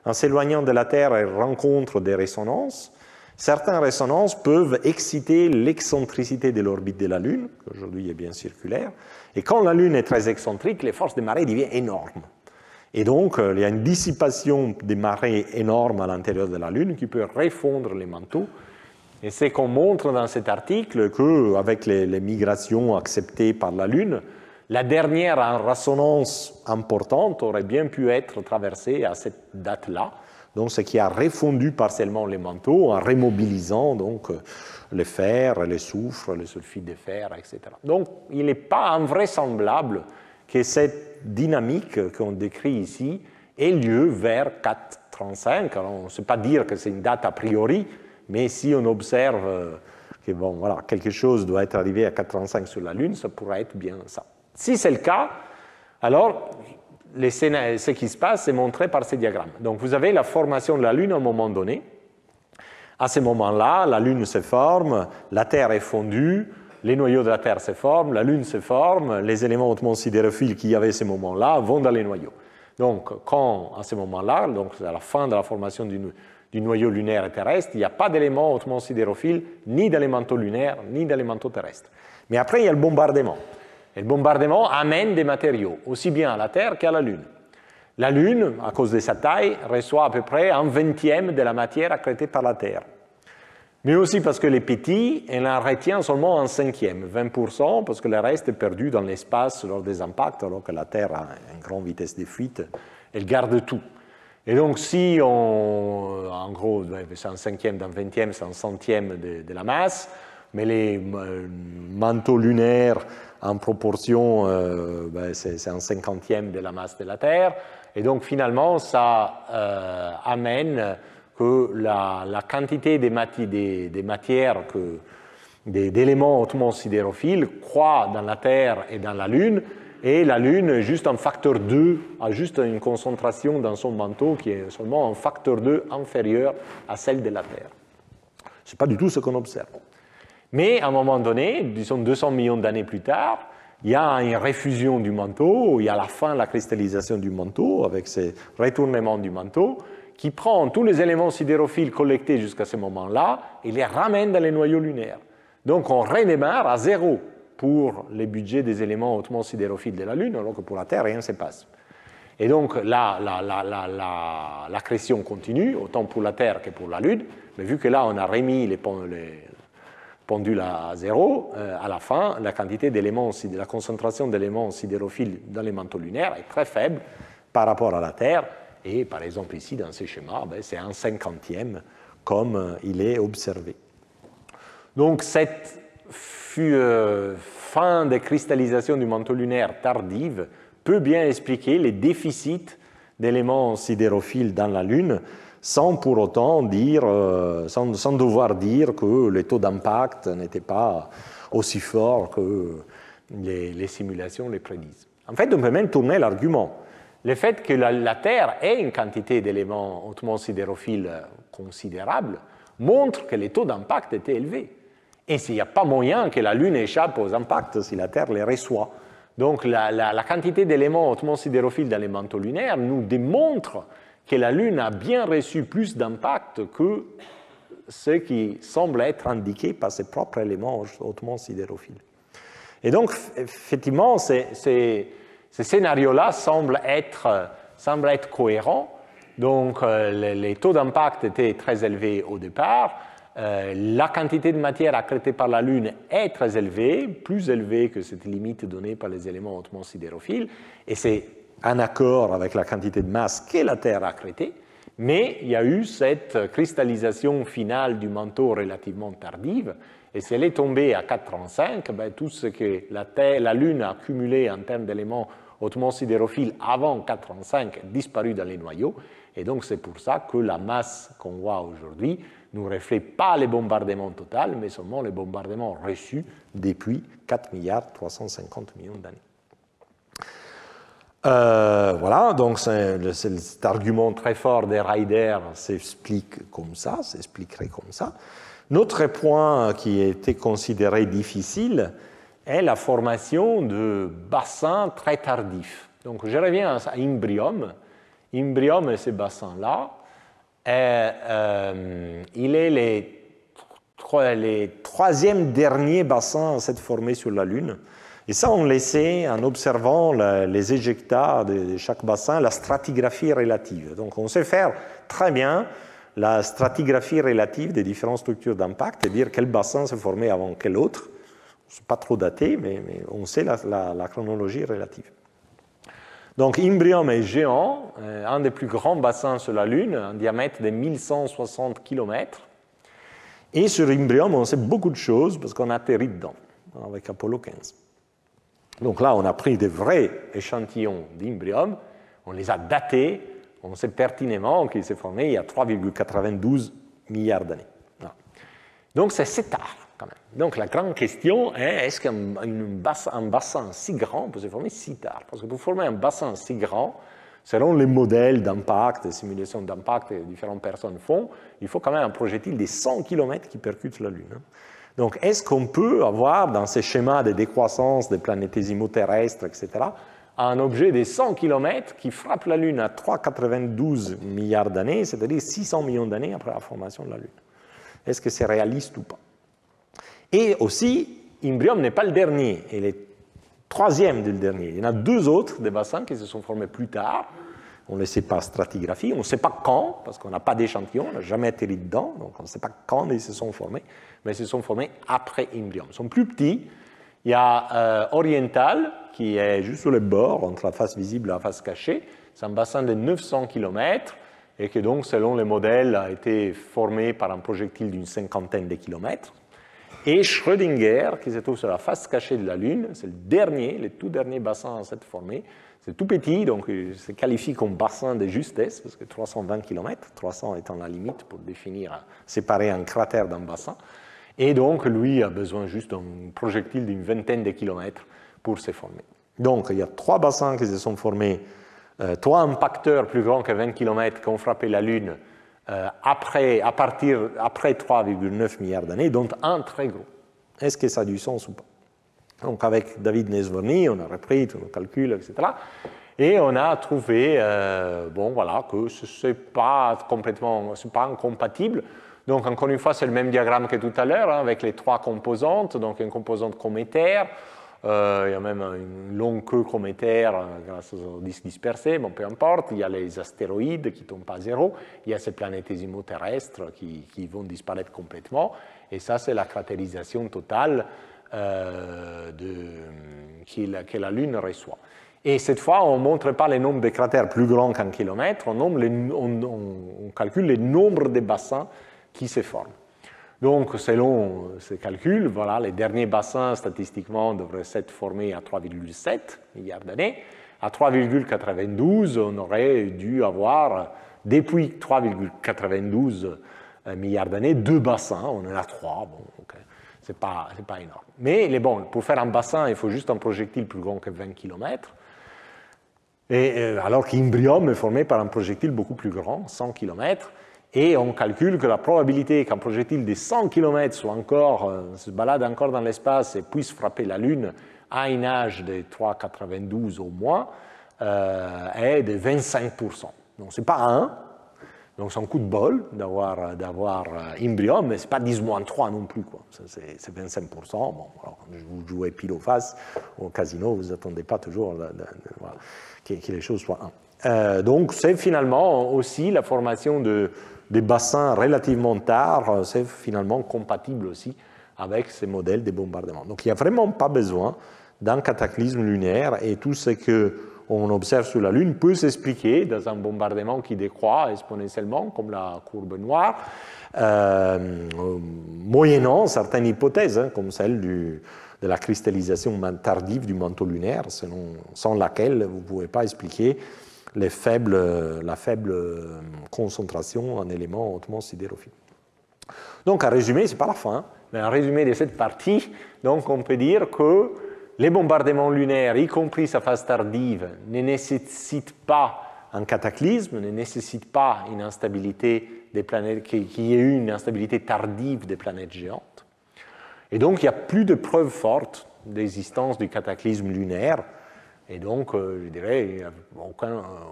En s'éloignant de la Terre, elle rencontre des résonances. Certaines résonances peuvent exciter l'excentricité de l'orbite de la Lune, qui aujourd'hui est bien circulaire, et quand la Lune est très excentrique, les forces des marées deviennent énormes. Et donc, il y a une dissipation des marées énormes à l'intérieur de la Lune qui peut refondre les manteaux. Et c'est qu'on montre dans cet article qu'avec les migrations acceptées par la Lune, la dernière résonance importante aurait bien pu être traversée à cette date-là. donc ce qui a refondu partiellement les manteaux en remobilisant donc les fers, les soufres, les sulfides de fer, etc. Donc il n'est pas invraisemblable que cette dynamique qu'on décrit ici ait lieu vers 435. Alors on ne sait pas dire que c'est une date a priori, mais si on observe que bon, voilà, quelque chose doit être arrivé à 435 sur la Lune, ça pourrait être bien ça. Si c'est le cas, alors ce qui se passe est montré par ces diagrammes. Donc vous avez la formation de la Lune à un moment donné. À ce moment-là, la Lune se forme, la Terre est fondue, les noyaux de la Terre se forment, la Lune se forme, les éléments hautement sidérophiles qu'il y avait à ce moment-là vont dans les noyaux. Donc, quand, à ce moment-là, donc à la fin de la formation du noyau lunaire et terrestre, il n'y a pas d'éléments hautement sidérophiles ni dans les manteaux lunaires, ni dans les manteaux terrestres. Mais après, il y a le bombardement. Et le bombardement amène des matériaux, aussi bien à la Terre qu'à la Lune. La Lune, à cause de sa taille, reçoit à peu près 1/20 de la matière accrétée par la Terre. Mais aussi parce que les petits, elle en retient seulement 1/5, 20%, parce que le reste est perdu dans l'espace lors des impacts, alors que la Terre a une grande vitesse de fuite, elle garde tout. Et donc si en gros, c'est 1/5 d'un 20e, c'est 1/100e de la masse, mais les manteaux lunaires en proportion, c'est 1/50e de la masse de la Terre. Et donc finalement, ça amène que la quantité des matières, d'éléments hautement sidérophiles croît dans la Terre et dans la Lune, et la Lune, juste un facteur 2, a juste une concentration dans son manteau qui est seulement un facteur 2 inférieur à celle de la Terre. Ce n'est pas du tout ce qu'on observe. Mais à un moment donné, disons 200 millions d'années plus tard, il y a une réfusion du manteau, il y a la fin de la cristallisation du manteau, avec ces retournements du manteau, qui prend tous les éléments sidérophiles collectés jusqu'à ce moment-là et les ramène dans les noyaux lunaires. Donc on redémarre à zéro pour les budgets des éléments hautement sidérophiles de la Lune, alors que pour la Terre, rien ne se passe. Et donc l'accrétion continue, autant pour la Terre que pour la Lune, mais vu que là on a remis les pendules à zéro, à la fin, la quantité d'éléments, la concentration d'éléments sidérophiles dans les manteaux lunaires est très faible par rapport à la Terre. Et par exemple ici, dans ce schéma, c'est 1/50e comme il est observé. Donc cette fin de cristallisation du manteau lunaire tardive peut bien expliquer les déficits d'éléments sidérophiles dans la Lune, sans pour autant dire, sans devoir dire que les taux d'impact n'étaient pas aussi forts que les simulations les prédisent. En fait, on peut même tourner l'argument. Le fait que la Terre ait une quantité d'éléments hautement sidérophiles considérable montre que les taux d'impact étaient élevés. Et s'il n'y a pas moyen que la Lune échappe aux impacts si la Terre les reçoit. Donc la quantité d'éléments hautement sidérophiles dans les manteaux lunaires nous démontre que la Lune a bien reçu plus d'impact que ce qui semble être indiqué par ses propres éléments hautement sidérophiles. Et donc, effectivement, ces scénarios-là semblent être cohérents. Donc, les taux d'impact étaient très élevés au départ. La quantité de matière accrétée par la Lune est très élevée, plus élevée que cette limite donnée par les éléments hautement sidérophiles. Et c'est en accord avec la quantité de masse que la Terre a accrétée. Mais il y a eu cette cristallisation finale du manteau relativement tardive. Et si elle est tombée à 4,35, tout ce que la Lune a accumulé en termes d'éléments hautement sidérophiles avant 4,35 a disparu dans les noyaux. Et donc c'est pour ça que la masse qu'on voit aujourd'hui ne reflète pas les bombardements totaux, mais seulement les bombardements reçus depuis 4,350 milliards d'années. Voilà, donc cet argument très fort des Ryder s'explique comme ça, s'expliquerait comme ça. Notre point qui a été considéré difficile est la formation de bassins très tardifs. Donc je reviens à Imbrium. Imbrium et ce bassin-là, il est les troisième derniers bassins à s'être formés sur la Lune. Et ça, on le sait en observant les éjectats de chaque bassin, la stratigraphie relative. Donc on sait faire très bien la stratigraphie relative des différentes structures d'impact et dire quel bassin s'est formé avant quel autre. Ce n'est pas trop daté, mais on sait la chronologie relative. Donc Imbrium est géant, un des plus grands bassins sur la Lune, un diamètre de 1160 km. Et sur Imbrium, on sait beaucoup de choses parce qu'on a atterri dedans avec Apollo 15. Donc là, on a pris des vrais échantillons d'Imbrium, on les a datés, on sait pertinemment qu'il s'est formé il y a 3,92 milliards d'années. Voilà. Donc c'est assez tard quand même. Donc la grande question est, est-ce qu'un bassin si grand peut se former si tard? Parce que pour former un bassin si grand, selon les modèles d'impact, les simulations d'impact que différentes personnes font, il faut quand même un projectile de 100 km qui percute la Lune. Donc est-ce qu'on peut avoir dans ces schémas de décroissance des planétésimaux terrestres, etc., un objet de 100 km qui frappe la Lune à 3,92 milliards d'années, c'est-à-dire 600 millions d'années après la formation de la Lune? Est-ce que c'est réaliste ou pas? Et aussi, Imbrium n'est pas le dernier, il est troisième du dernier. Il y en a deux autres des bassins qui se sont formés plus tard. On ne les sait pas stratigraphie, on ne sait pas quand, parce qu'on n'a pas d'échantillon, on n'a jamais atterri dedans, donc on ne sait pas quand ils se sont formés, mais ils se sont formés après Imbrium. Ils sont plus petits. Il y a Oriental, qui est juste sur les bords, entre la face visible et la face cachée. C'est un bassin de 900 km, et qui donc, selon les modèles, a été formé par un projectile d'une cinquantaine de kilomètres. Et Schrödinger, qui se trouve sur la face cachée de la Lune, c'est le tout dernier bassin à s'être formé. C'est tout petit, donc il se qualifie comme bassin de justesse, parce que 320 km, 300 étant la limite pour définir, séparer un cratère d'un bassin. Et donc, lui a besoin juste d'un projectile d'une vingtaine de kilomètres pour se former. Donc, il y a trois bassins qui se sont formés, trois impacteurs plus grands que 20 km qui ont frappé la Lune après 3,9 milliards d'années, dont un très gros. Est-ce que ça a du sens ou pas? Donc avec David Nesvorny, on a repris tous nos calculs, etc. Et on a trouvé que ce n'est pas complètement, c'est pas incompatible. Donc encore une fois, c'est le même diagramme que tout à l'heure, hein, avec les trois composantes. Donc une composante cométaire, il y a même une longue queue cométaire grâce aux disques dispersés, bon, peu importe. Il y a les astéroïdes qui ne tombent pas à zéro. Il y a ces planétésimaux terrestres qui vont disparaître complètement. Et ça, c'est la cratérisation totale que la Lune reçoit. Et cette fois, on ne montre pas le nombre de cratères plus grands qu'un kilomètre, on calcule le nombre de bassins qui se forment. Donc, selon ces calculs, voilà, les derniers bassins, statistiquement, devraient s'être formés à 3,7 milliards d'années. À 3,92, on aurait dû avoir, depuis 3,92 milliards d'années, deux bassins. On en a trois, bon, okay. C'est pas énorme. Mais bon, pour faire un bassin, il faut juste un projectile plus grand que 20 km. Alors qu'Imbrium est formé par un projectile beaucoup plus grand, 100 km. Et on calcule que la probabilité qu'un projectile de 100 km se balade encore dans l'espace et puisse frapper la Lune à un âge de 3,92 au moins est de 25%. Donc ce n'est pas 1, donc c'est un coup de bol d'avoir Imbrium, mais ce n'est pas 10-3 non plus, quoi. C'est 25%. Bon, alors, quand vous jouez pile ou face au casino, vous n'attendez pas toujours voilà, que les choses soient 1. Donc c'est finalement aussi la formation des bassins relativement tard, c'est finalement compatible aussi avec ces modèles de bombardement. Donc il n'y a vraiment pas besoin d'un cataclysme lunaire et tout ce qu'on observe sur la Lune peut s'expliquer dans un bombardement qui décroît exponentiellement, comme la courbe noire, moyennant certaines hypothèses, hein, comme celle de la cristallisation tardive du manteau lunaire, sans laquelle vous ne pouvez pas expliquer la faible concentration en éléments hautement sidérophiles. Donc, à résumer, ce n'est pas la fin, mais un résumé de cette partie, donc on peut dire que les bombardements lunaires, y compris sa phase tardive, ne nécessitent pas un cataclysme, ne nécessitent pas une instabilité des planètes, qu'il y ait eu une instabilité tardive des planètes géantes. Et donc, il n'y a plus de preuves fortes d'existence du cataclysme lunaire. Et donc, je dirais, il n'y a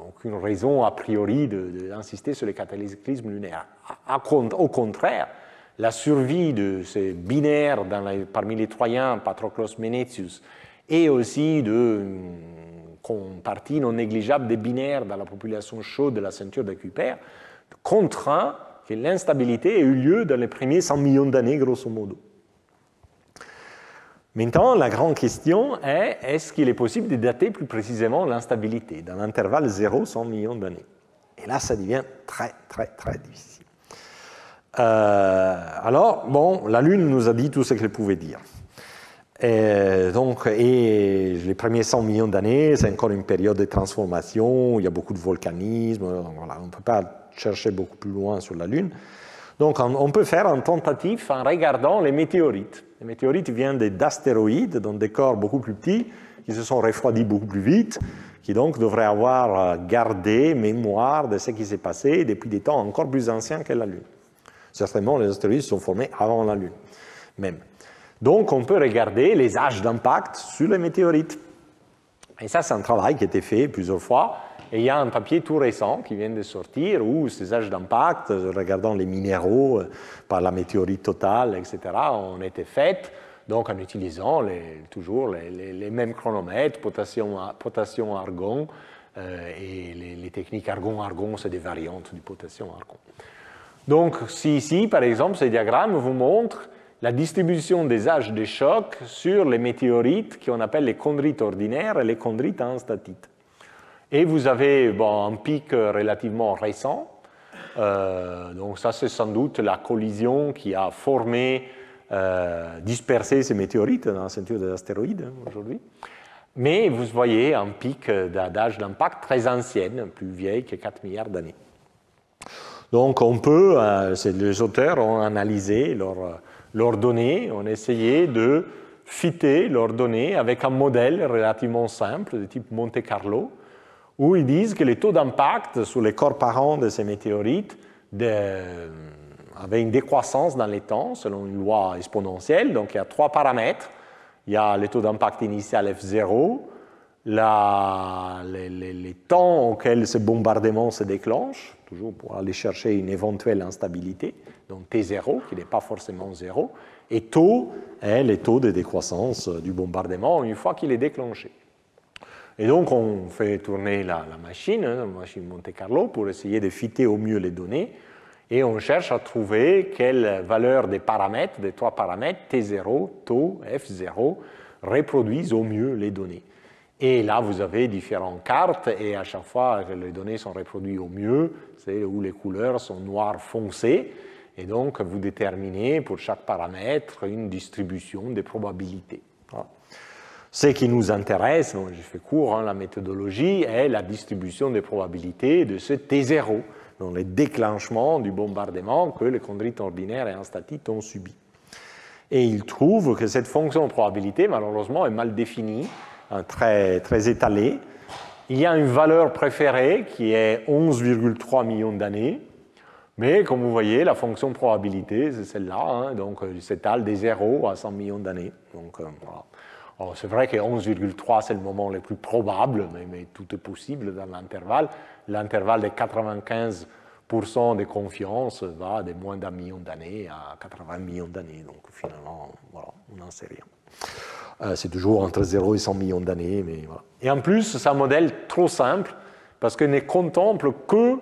aucune raison a priori d'insister sur les cataclysmes lunaires. Au contraire, la survie de ces binaires parmi les Troyens, Patroclos Menetius, et aussi d'une partie non négligeable des binaires dans la population chaude de la ceinture de Kuiper, contraint que l'instabilité ait eu lieu dans les premiers 100 millions d'années, grosso modo. Maintenant, la grande question est, est-ce qu'il est possible de dater plus précisément l'instabilité dans l'intervalle 0-100 millions d'années? Et là, ça devient très, très, très difficile. Alors, bon, la Lune nous a dit tout ce qu'elle pouvait dire. Et les premiers 100 millions d'années, c'est encore une période de transformation, il y a beaucoup de volcanisme, voilà, on ne peut pas chercher beaucoup plus loin sur la Lune. Donc, on peut faire une tentative en regardant les météorites. Les météorites viennent d'astéroïdes, donc des corps beaucoup plus petits, qui se sont refroidis beaucoup plus vite, qui donc devraient avoir gardé mémoire de ce qui s'est passé depuis des temps encore plus anciens que la Lune. Certainement, les astéroïdes se sont formés avant la Lune, même. Donc, on peut regarder les âges d'impact sur les météorites. Et ça, c'est un travail qui a été fait plusieurs fois. Et il y a un papier tout récent qui vient de sortir où ces âges d'impact, regardant les minéraux par la météorite totale, etc., ont été faits, donc en utilisant toujours les mêmes chronomètres, potassium-argon, et les techniques argon-argon, c'est des variantes du potassium-argon. Donc, ici, par exemple, ce diagramme vous montre la distribution des âges de choc sur les météorites qu'on appelle les chondrites ordinaires et les chondrites à instatite. Et vous avez un pic relativement récent. Donc ça, c'est sans doute la collision qui a dispersé ces météorites dans la ceinture des astéroïdes aujourd'hui. Mais vous voyez un pic d'âge d'impact très ancienne, plus vieille que 4 milliards d'années. Donc on peut, les auteurs ont analysé leurs données, ont essayé de fitter leurs données avec un modèle relativement simple de type Monte Carlo, où ils disent que les taux d'impact sur les corps parents de ces météorites avaient une décroissance dans les temps, selon une loi exponentielle. Donc il y a 3 paramètres. Il y a le taux d'impact initial F0, les temps auxquels ce bombardement se déclenche, toujours pour aller chercher une éventuelle instabilité, donc T0, qui n'est pas forcément 0, et taux est les taux de décroissance du bombardement une fois qu'il est déclenché. Et donc, on fait tourner la machine Monte Carlo, pour essayer de fitter au mieux les données, et on cherche à trouver quelle valeur des paramètres, des 3 paramètres, T0, taux, F0, reproduisent au mieux les données. Et là, vous avez différentes cartes, et à chaque fois que les données sont reproduites au mieux, c'est où les couleurs sont noires foncées, et donc vous déterminez pour chaque paramètre une distribution des probabilités. Voilà. Ce qui nous intéresse, je fais court, la méthodologie, est la distribution des probabilités de ce T0, donc le déclenchement du bombardement que les chondrites ordinaires et instatites ont subi. Et il trouve que cette fonction de probabilité, malheureusement, est mal définie, très, très étalée. Il y a une valeur préférée qui est 11,3 millions d'années, mais comme vous voyez, la fonction de probabilité, c'est celle-là, donc s'étale des 0 à 100 millions d'années. Donc, voilà. C'est vrai que 11,3 c'est le moment le plus probable, mais tout est possible dans l'intervalle. L'intervalle de 95% de confiance va de moins d'1 million d'années à 80 millions d'années. Donc finalement, voilà, on n'en sait rien. C'est toujours entre 0 et 100 millions d'années. Mais voilà. Et en plus, c'est un modèle trop simple parce qu'il ne contemple que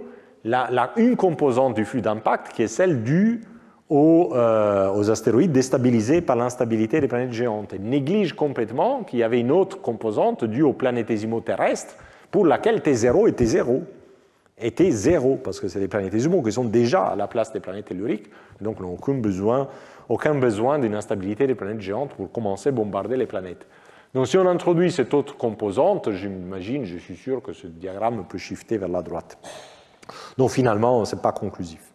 une composante du flux d'impact qui est celle due aux astéroïdes déstabilisés par l'instabilité des planètes géantes. Il néglige complètement qu'il y avait une autre composante due aux planétésimaux terrestres pour laquelle T0 était 0. Était 0, parce que c'est les planétésimaux qui sont déjà à la place des planètes telluriques, donc n'ont aucun besoin d'une instabilité des planètes géantes pour commencer à bombarder les planètes. Donc si on introduit cette autre composante, j'imagine, je suis sûr que ce diagramme peut shifter vers la droite. Donc finalement, ce n'est pas conclusif.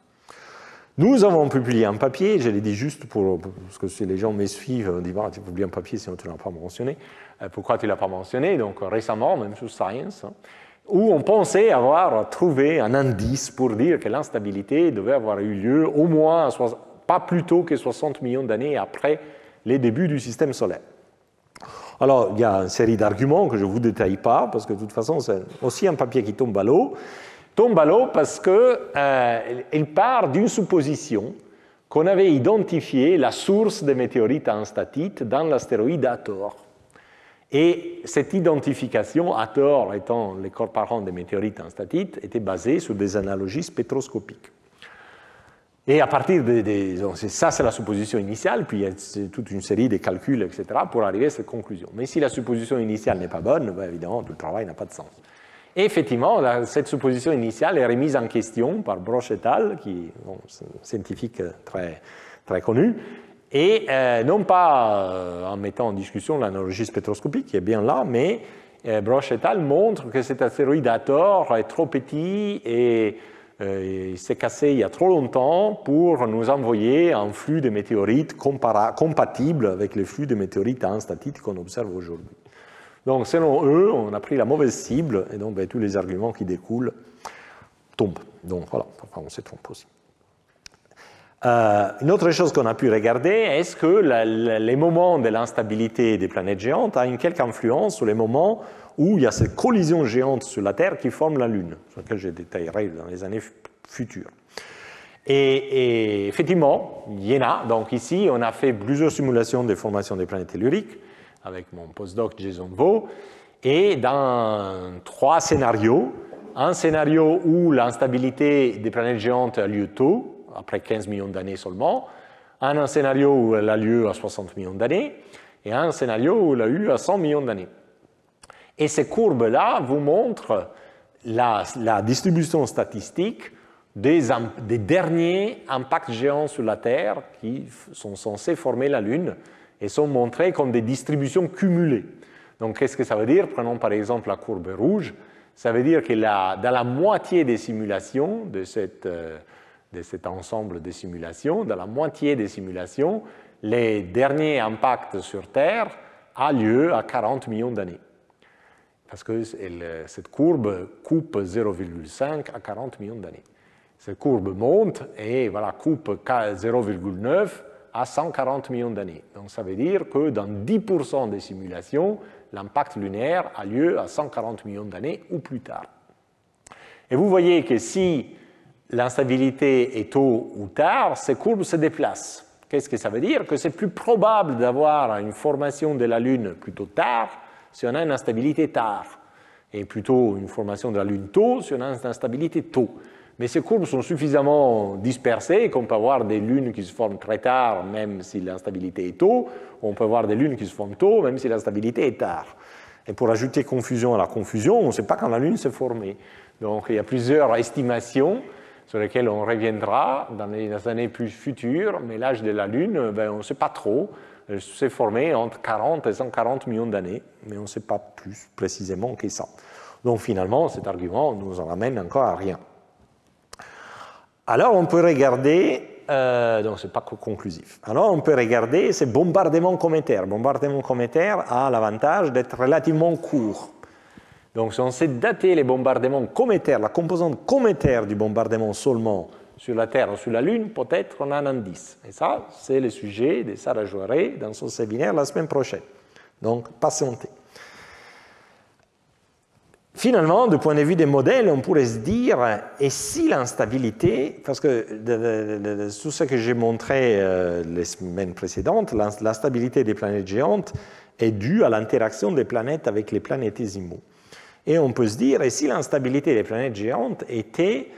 Nous avons publié un papier, je l'ai dit juste parce que si les gens me suivent, on dit bah, tu publies un papier sinon tu ne l'as pas mentionné. Pourquoi tu ne l'as pas mentionné? Donc récemment, même sur Science, où on pensait avoir trouvé un indice pour dire que l'instabilité devait avoir eu lieu au moins, pas plus tôt que 60 millions d'années après les débuts du système solaire. Alors, il y a une série d'arguments que je ne vous détaille pas, parce que de toute façon, c'est aussi un papier qui tombe à l'eau. Tombe à l'eau parce qu'il part d'une supposition qu'on avait identifié la source des météorites à instatite dans l'astéroïde Hathor. Et cette identification, Hathor étant les corps parents des météorites à instatite, était basée sur des analogies spectroscopiques. Et à partir donc ça, c'est la supposition initiale, puis il y a toute une série de calculs, etc., pour arriver à cette conclusion. Mais si la supposition initiale n'est pas bonne, ben évidemment, tout le travail n'a pas de sens. Et effectivement, cette supposition initiale est remise en question par Broch et al., qui sont scientifiques très, très connus, et non pas en mettant en discussion l'analogie spectroscopique, qui est bien là, mais Broch et al. Montrent que cet astéroïde Hathor est trop petit et il s'est cassé il y a trop longtemps pour nous envoyer un flux de météorites compatible avec les flux de météorites à instatite qu'on observe aujourd'hui. Donc, selon eux, on a pris la mauvaise cible, et donc tous les arguments qui découlent tombent. Donc, voilà, enfin, on se trompe aussi. Une autre chose qu'on a pu regarder, est-ce que les moments de l'instabilité des planètes géantes ont une quelque influence sur les moments où il y a cette collision géante sur la Terre qui forme la Lune, sur laquelle je détaillerai dans les années futures. Et effectivement, il y en a. Donc ici, on a fait plusieurs simulations des formations des planètes telluriques avec mon postdoc Jason Vo, et dans 3 scénarios. Un scénario où l'instabilité des planètes géantes a lieu tôt, après 15 millions d'années seulement, un scénario où elle a lieu à 60 millions d'années, et un scénario où elle a eu à 100 millions d'années. Et ces courbes-là vous montrent la distribution statistique des derniers impacts géants sur la Terre qui sont censés former la Lune et sont montrés comme des distributions cumulées. Donc, qu'est-ce que ça veut dire? Prenons par exemple la courbe rouge. Ça veut dire que dans la moitié des simulations de cet ensemble de simulations, dans la moitié des simulations, les derniers impacts sur Terre ont lieu à 40 millions d'années. Parce que cette courbe coupe 0,5 à 40 millions d'années. Cette courbe monte et voilà, coupe 0,9 à 140 millions d'années. Donc ça veut dire que dans 10% des simulations, l'impact lunaire a lieu à 140 millions d'années ou plus tard. Et vous voyez que si l'instabilité est tôt ou tard, ces courbes se déplacent. Qu'est-ce que ça veut dire? Que c'est plus probable d'avoir une formation de la Lune plutôt tard si on a une instabilité tard, et plutôt une formation de la Lune tôt si on a une instabilité tôt. Mais ces courbes sont suffisamment dispersées qu'on peut avoir des lunes qui se forment très tard, même si l'instabilité est tôt, on peut avoir des lunes qui se forment tôt, même si l'instabilité est tard. Et pour ajouter confusion à la confusion, on ne sait pas quand la Lune s'est formée. Donc il y a plusieurs estimations sur lesquelles on reviendra dans les années plus futures, mais l'âge de la Lune, on ne sait pas trop. Elle s'est formée entre 40 et 140 millions d'années, mais on ne sait pas plus précisément que ça. Donc finalement, cet argument nous en ramène encore à rien. Alors on peut regarder, donc ce n'est pas conclusif, alors on peut regarder ces bombardements cométaires. Le bombardement cométaire a l'avantage d'être relativement court. Donc si on sait dater les bombardements cométaires, la composante cométaire du bombardement seulement sur la Terre ou sur la Lune, peut-être on a un indice. Et ça, c'est le sujet de Sarah Joiré dans son séminaire la semaine prochaine. Donc, patientez. Finalement, du point de vue des modèles, on pourrait se dire, et si l'instabilité, parce que tout ce que j'ai montré les semaines précédentes, l'instabilité des planètes géantes est due à l'interaction des planètes avec les planétésimaux. Et on peut se dire, et si l'instabilité des planètes géantes était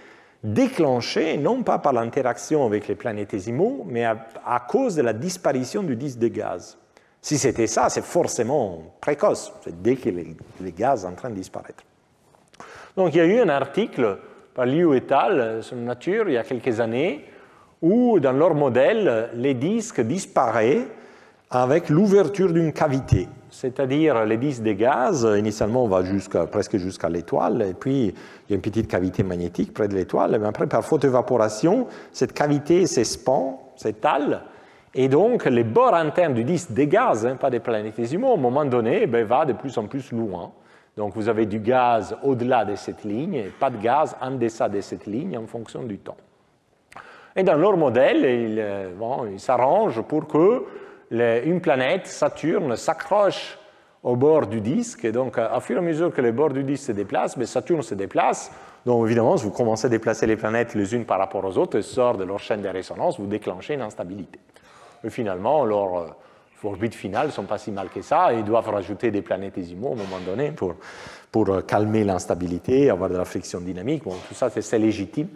déclenchée non pas par l'interaction avec les planétésimaux, mais à cause de la disparition du disque de gaz. Si c'était ça, c'est forcément précoce, c'est dès que les gaz sont en train de disparaître. Donc il y a eu un article par Liu et al. Sur Nature il y a quelques années, où dans leur modèle, les disques disparaissent avec l'ouverture d'une cavité. C'est-à-dire les disques de gaz, initialement on va presque jusqu'à l'étoile, et puis il y a une petite cavité magnétique près de l'étoile, mais après par photoévaporation, cette cavité s'expand, s'étale, et donc les bords internes du disque des gaz, pas des planétésimaux, à un moment donné, va de plus en plus loin. Donc vous avez du gaz au-delà de cette ligne, et pas de gaz en deçà de cette ligne en fonction du temps. Et dans leur modèle, ils s'arrangent pour que une planète, Saturne, s'accroche au bord du disque, et donc à fur et à mesure que les bords du disque se déplacent, Saturne se déplace, donc évidemment, si vous commencez à déplacer les planètes les unes par rapport aux autres, elles sortent de leur chaîne de résonance, vous déclenchez une instabilité. Et finalement, leur orbite finale ne sont pas si mal que ça, et ils doivent rajouter des planétésimaux à un moment donné pour calmer l'instabilité, avoir de la friction dynamique, bon, tout ça c'est légitime.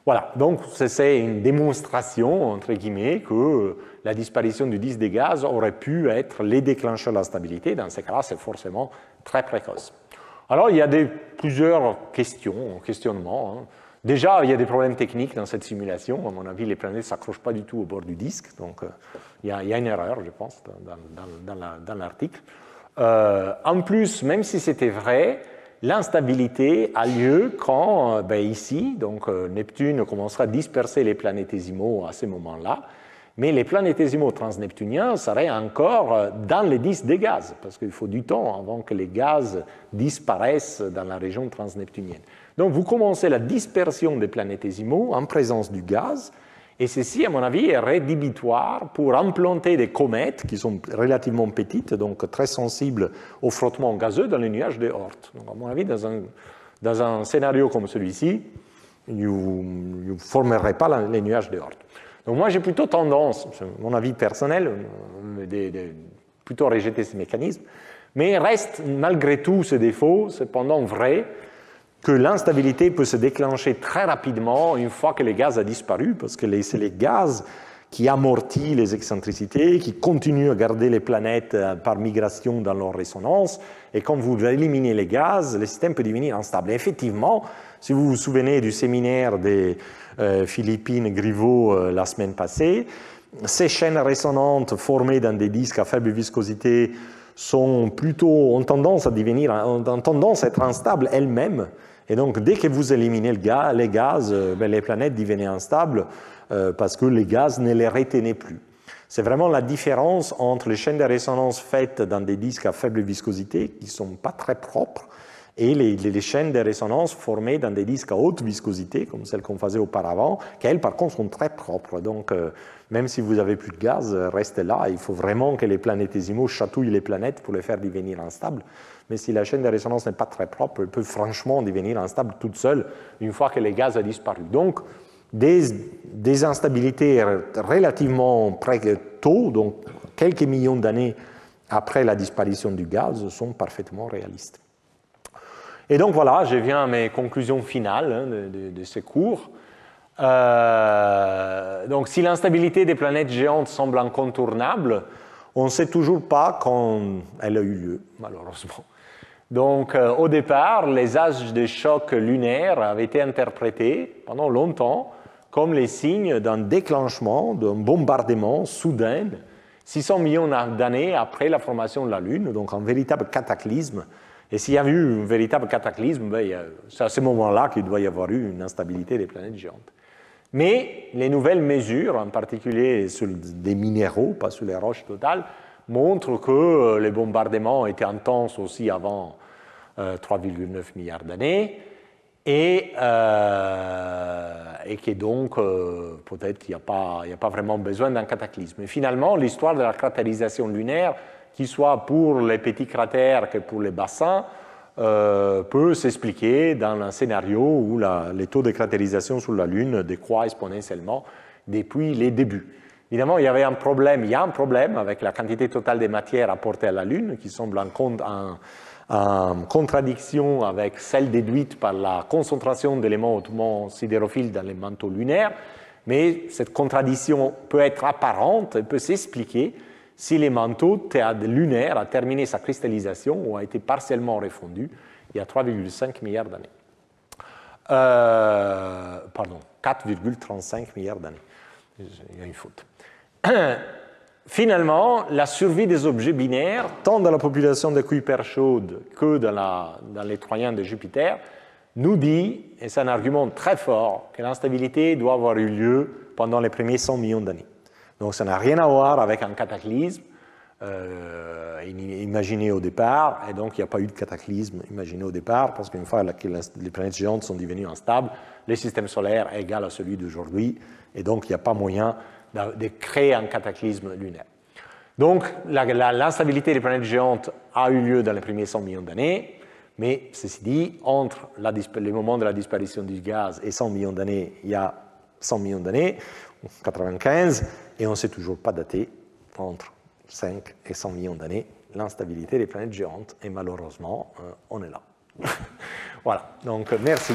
Voilà, donc c'est une démonstration, entre guillemets, que la disparition du disque des gaz aurait pu être les déclencheurs de la stabilité. Dans ces cas-là, c'est forcément très précoce. Alors, il y a plusieurs questionnements. Hein. Déjà, il y a des problèmes techniques dans cette simulation. À mon avis, les planètes ne s'accrochent pas du tout au bord du disque. Donc, il y a une erreur, je pense, dans l'article. En plus, même si c'était vrai, l'instabilité a lieu quand, ici, donc Neptune commencera à disperser les planétésimaux à ce moment-là, mais les planétésimaux transneptuniens seraient encore dans les disques des gaz, parce qu'il faut du temps avant que les gaz disparaissent dans la région transneptunienne. Donc vous commencez la dispersion des planétésimaux en présence du gaz, et ceci, à mon avis, est rédhibitoire pour implanter des comètes qui sont relativement petites, donc très sensibles au frottement gazeux dans les nuages de Oort. Donc, à mon avis, dans un scénario comme celui-ci, vous ne formerez pas les nuages de Oort. Donc moi, j'ai plutôt tendance, c'est mon avis personnel, plutôt rejeter ces mécanismes, mais reste malgré tout ces défauts, cependant vrai, que l'instabilité peut se déclencher très rapidement une fois que le gaz a disparu, parce que c'est les gaz qui amortissent les excentricités, qui continuent à garder les planètes par migration dans leur résonance, et quand vous éliminez les gaz, le système peut devenir instable. Et effectivement, si vous vous souvenez du séminaire des Philippines Griveau la semaine passée, ces chaînes résonantes formées dans des disques à faible viscosité ont tendance à être instables elles-mêmes. Et donc, dès que vous éliminez les gaz, les planètes devenaient instables parce que les gaz ne les retenaient plus. C'est vraiment la différence entre les chaînes de résonance faites dans des disques à faible viscosité, qui ne sont pas très propres, et les chaînes de résonance formées dans des disques à haute viscosité, comme celles qu'on faisait auparavant, qui elles, par contre, sont très propres. Donc, même si vous n'avez plus de gaz, restez là. Il faut vraiment que les planétésimaux chatouillent les planètes pour les faire devenir instables. Mais si la chaîne de résonance n'est pas très propre, elle peut franchement devenir instable toute seule une fois que les gaz ont disparu. Donc, des instabilités relativement tôt, donc quelques millions d'années après la disparition du gaz, sont parfaitement réalistes. Et donc voilà, je viens à mes conclusions finales de ce cours. Donc si l'instabilité des planètes géantes semble incontournable, on ne sait toujours pas quand elle a eu lieu, malheureusement. Donc au départ, les âges de choc lunaire avaient été interprétés pendant longtemps comme les signes d'un déclenchement, d'un bombardement soudain, 600 millions d'années après la formation de la Lune, donc un véritable cataclysme. Et s'il y a eu un véritable cataclysme, c'est à ce moment-là qu'il doit y avoir eu une instabilité des planètes géantes. Mais les nouvelles mesures, en particulier sur des minéraux, pas sur les roches totales, montrent que les bombardements étaient intenses aussi avant 3,9 milliards d'années et que donc peut-être il n'y a pas vraiment besoin d'un cataclysme. Et finalement, l'histoire de la cratérisation lunaire, qu'il soit pour les petits cratères que pour les bassins, peut s'expliquer dans un scénario où les taux de cratérisation sur la Lune décroît exponentiellement depuis les débuts. Évidemment, il y a un problème avec la quantité totale de matière apportée à la Lune, qui semble en contradiction avec celle déduite par la concentration d'éléments hautement sidérophiles dans les manteaux lunaires, mais cette contradiction peut être apparente et peut s'expliquer si les manteaux lunaires a terminé sa cristallisation ou a été partiellement refondu il y a 3,5 milliards d'années. 4,35 milliards d'années. Il y a une faute. Finalement, la survie des objets binaires, tant dans la population de Kuiper chaude que dans les Troyens de Jupiter, nous dit, et c'est un argument très fort, que l'instabilité doit avoir eu lieu pendant les premiers 100 millions d'années. Donc ça n'a rien à voir avec un cataclysme imaginé au départ, et donc il n'y a pas eu de cataclysme imaginé au départ, parce qu'une fois que les planètes géantes sont devenues instables, le système solaire est égal à celui d'aujourd'hui, et donc il n'y a pas moyen de créer un cataclysme lunaire. Donc l'instabilité des planètes géantes a eu lieu dans les premiers 100 millions d'années, mais ceci dit, entre le moment de la disparition du gaz et 100 millions d'années, il y a 100 millions d'années, 95, et on ne sait toujours pas dater entre 5 et 100 millions d'années l'instabilité des planètes géantes, et malheureusement, on est là. Voilà, donc merci.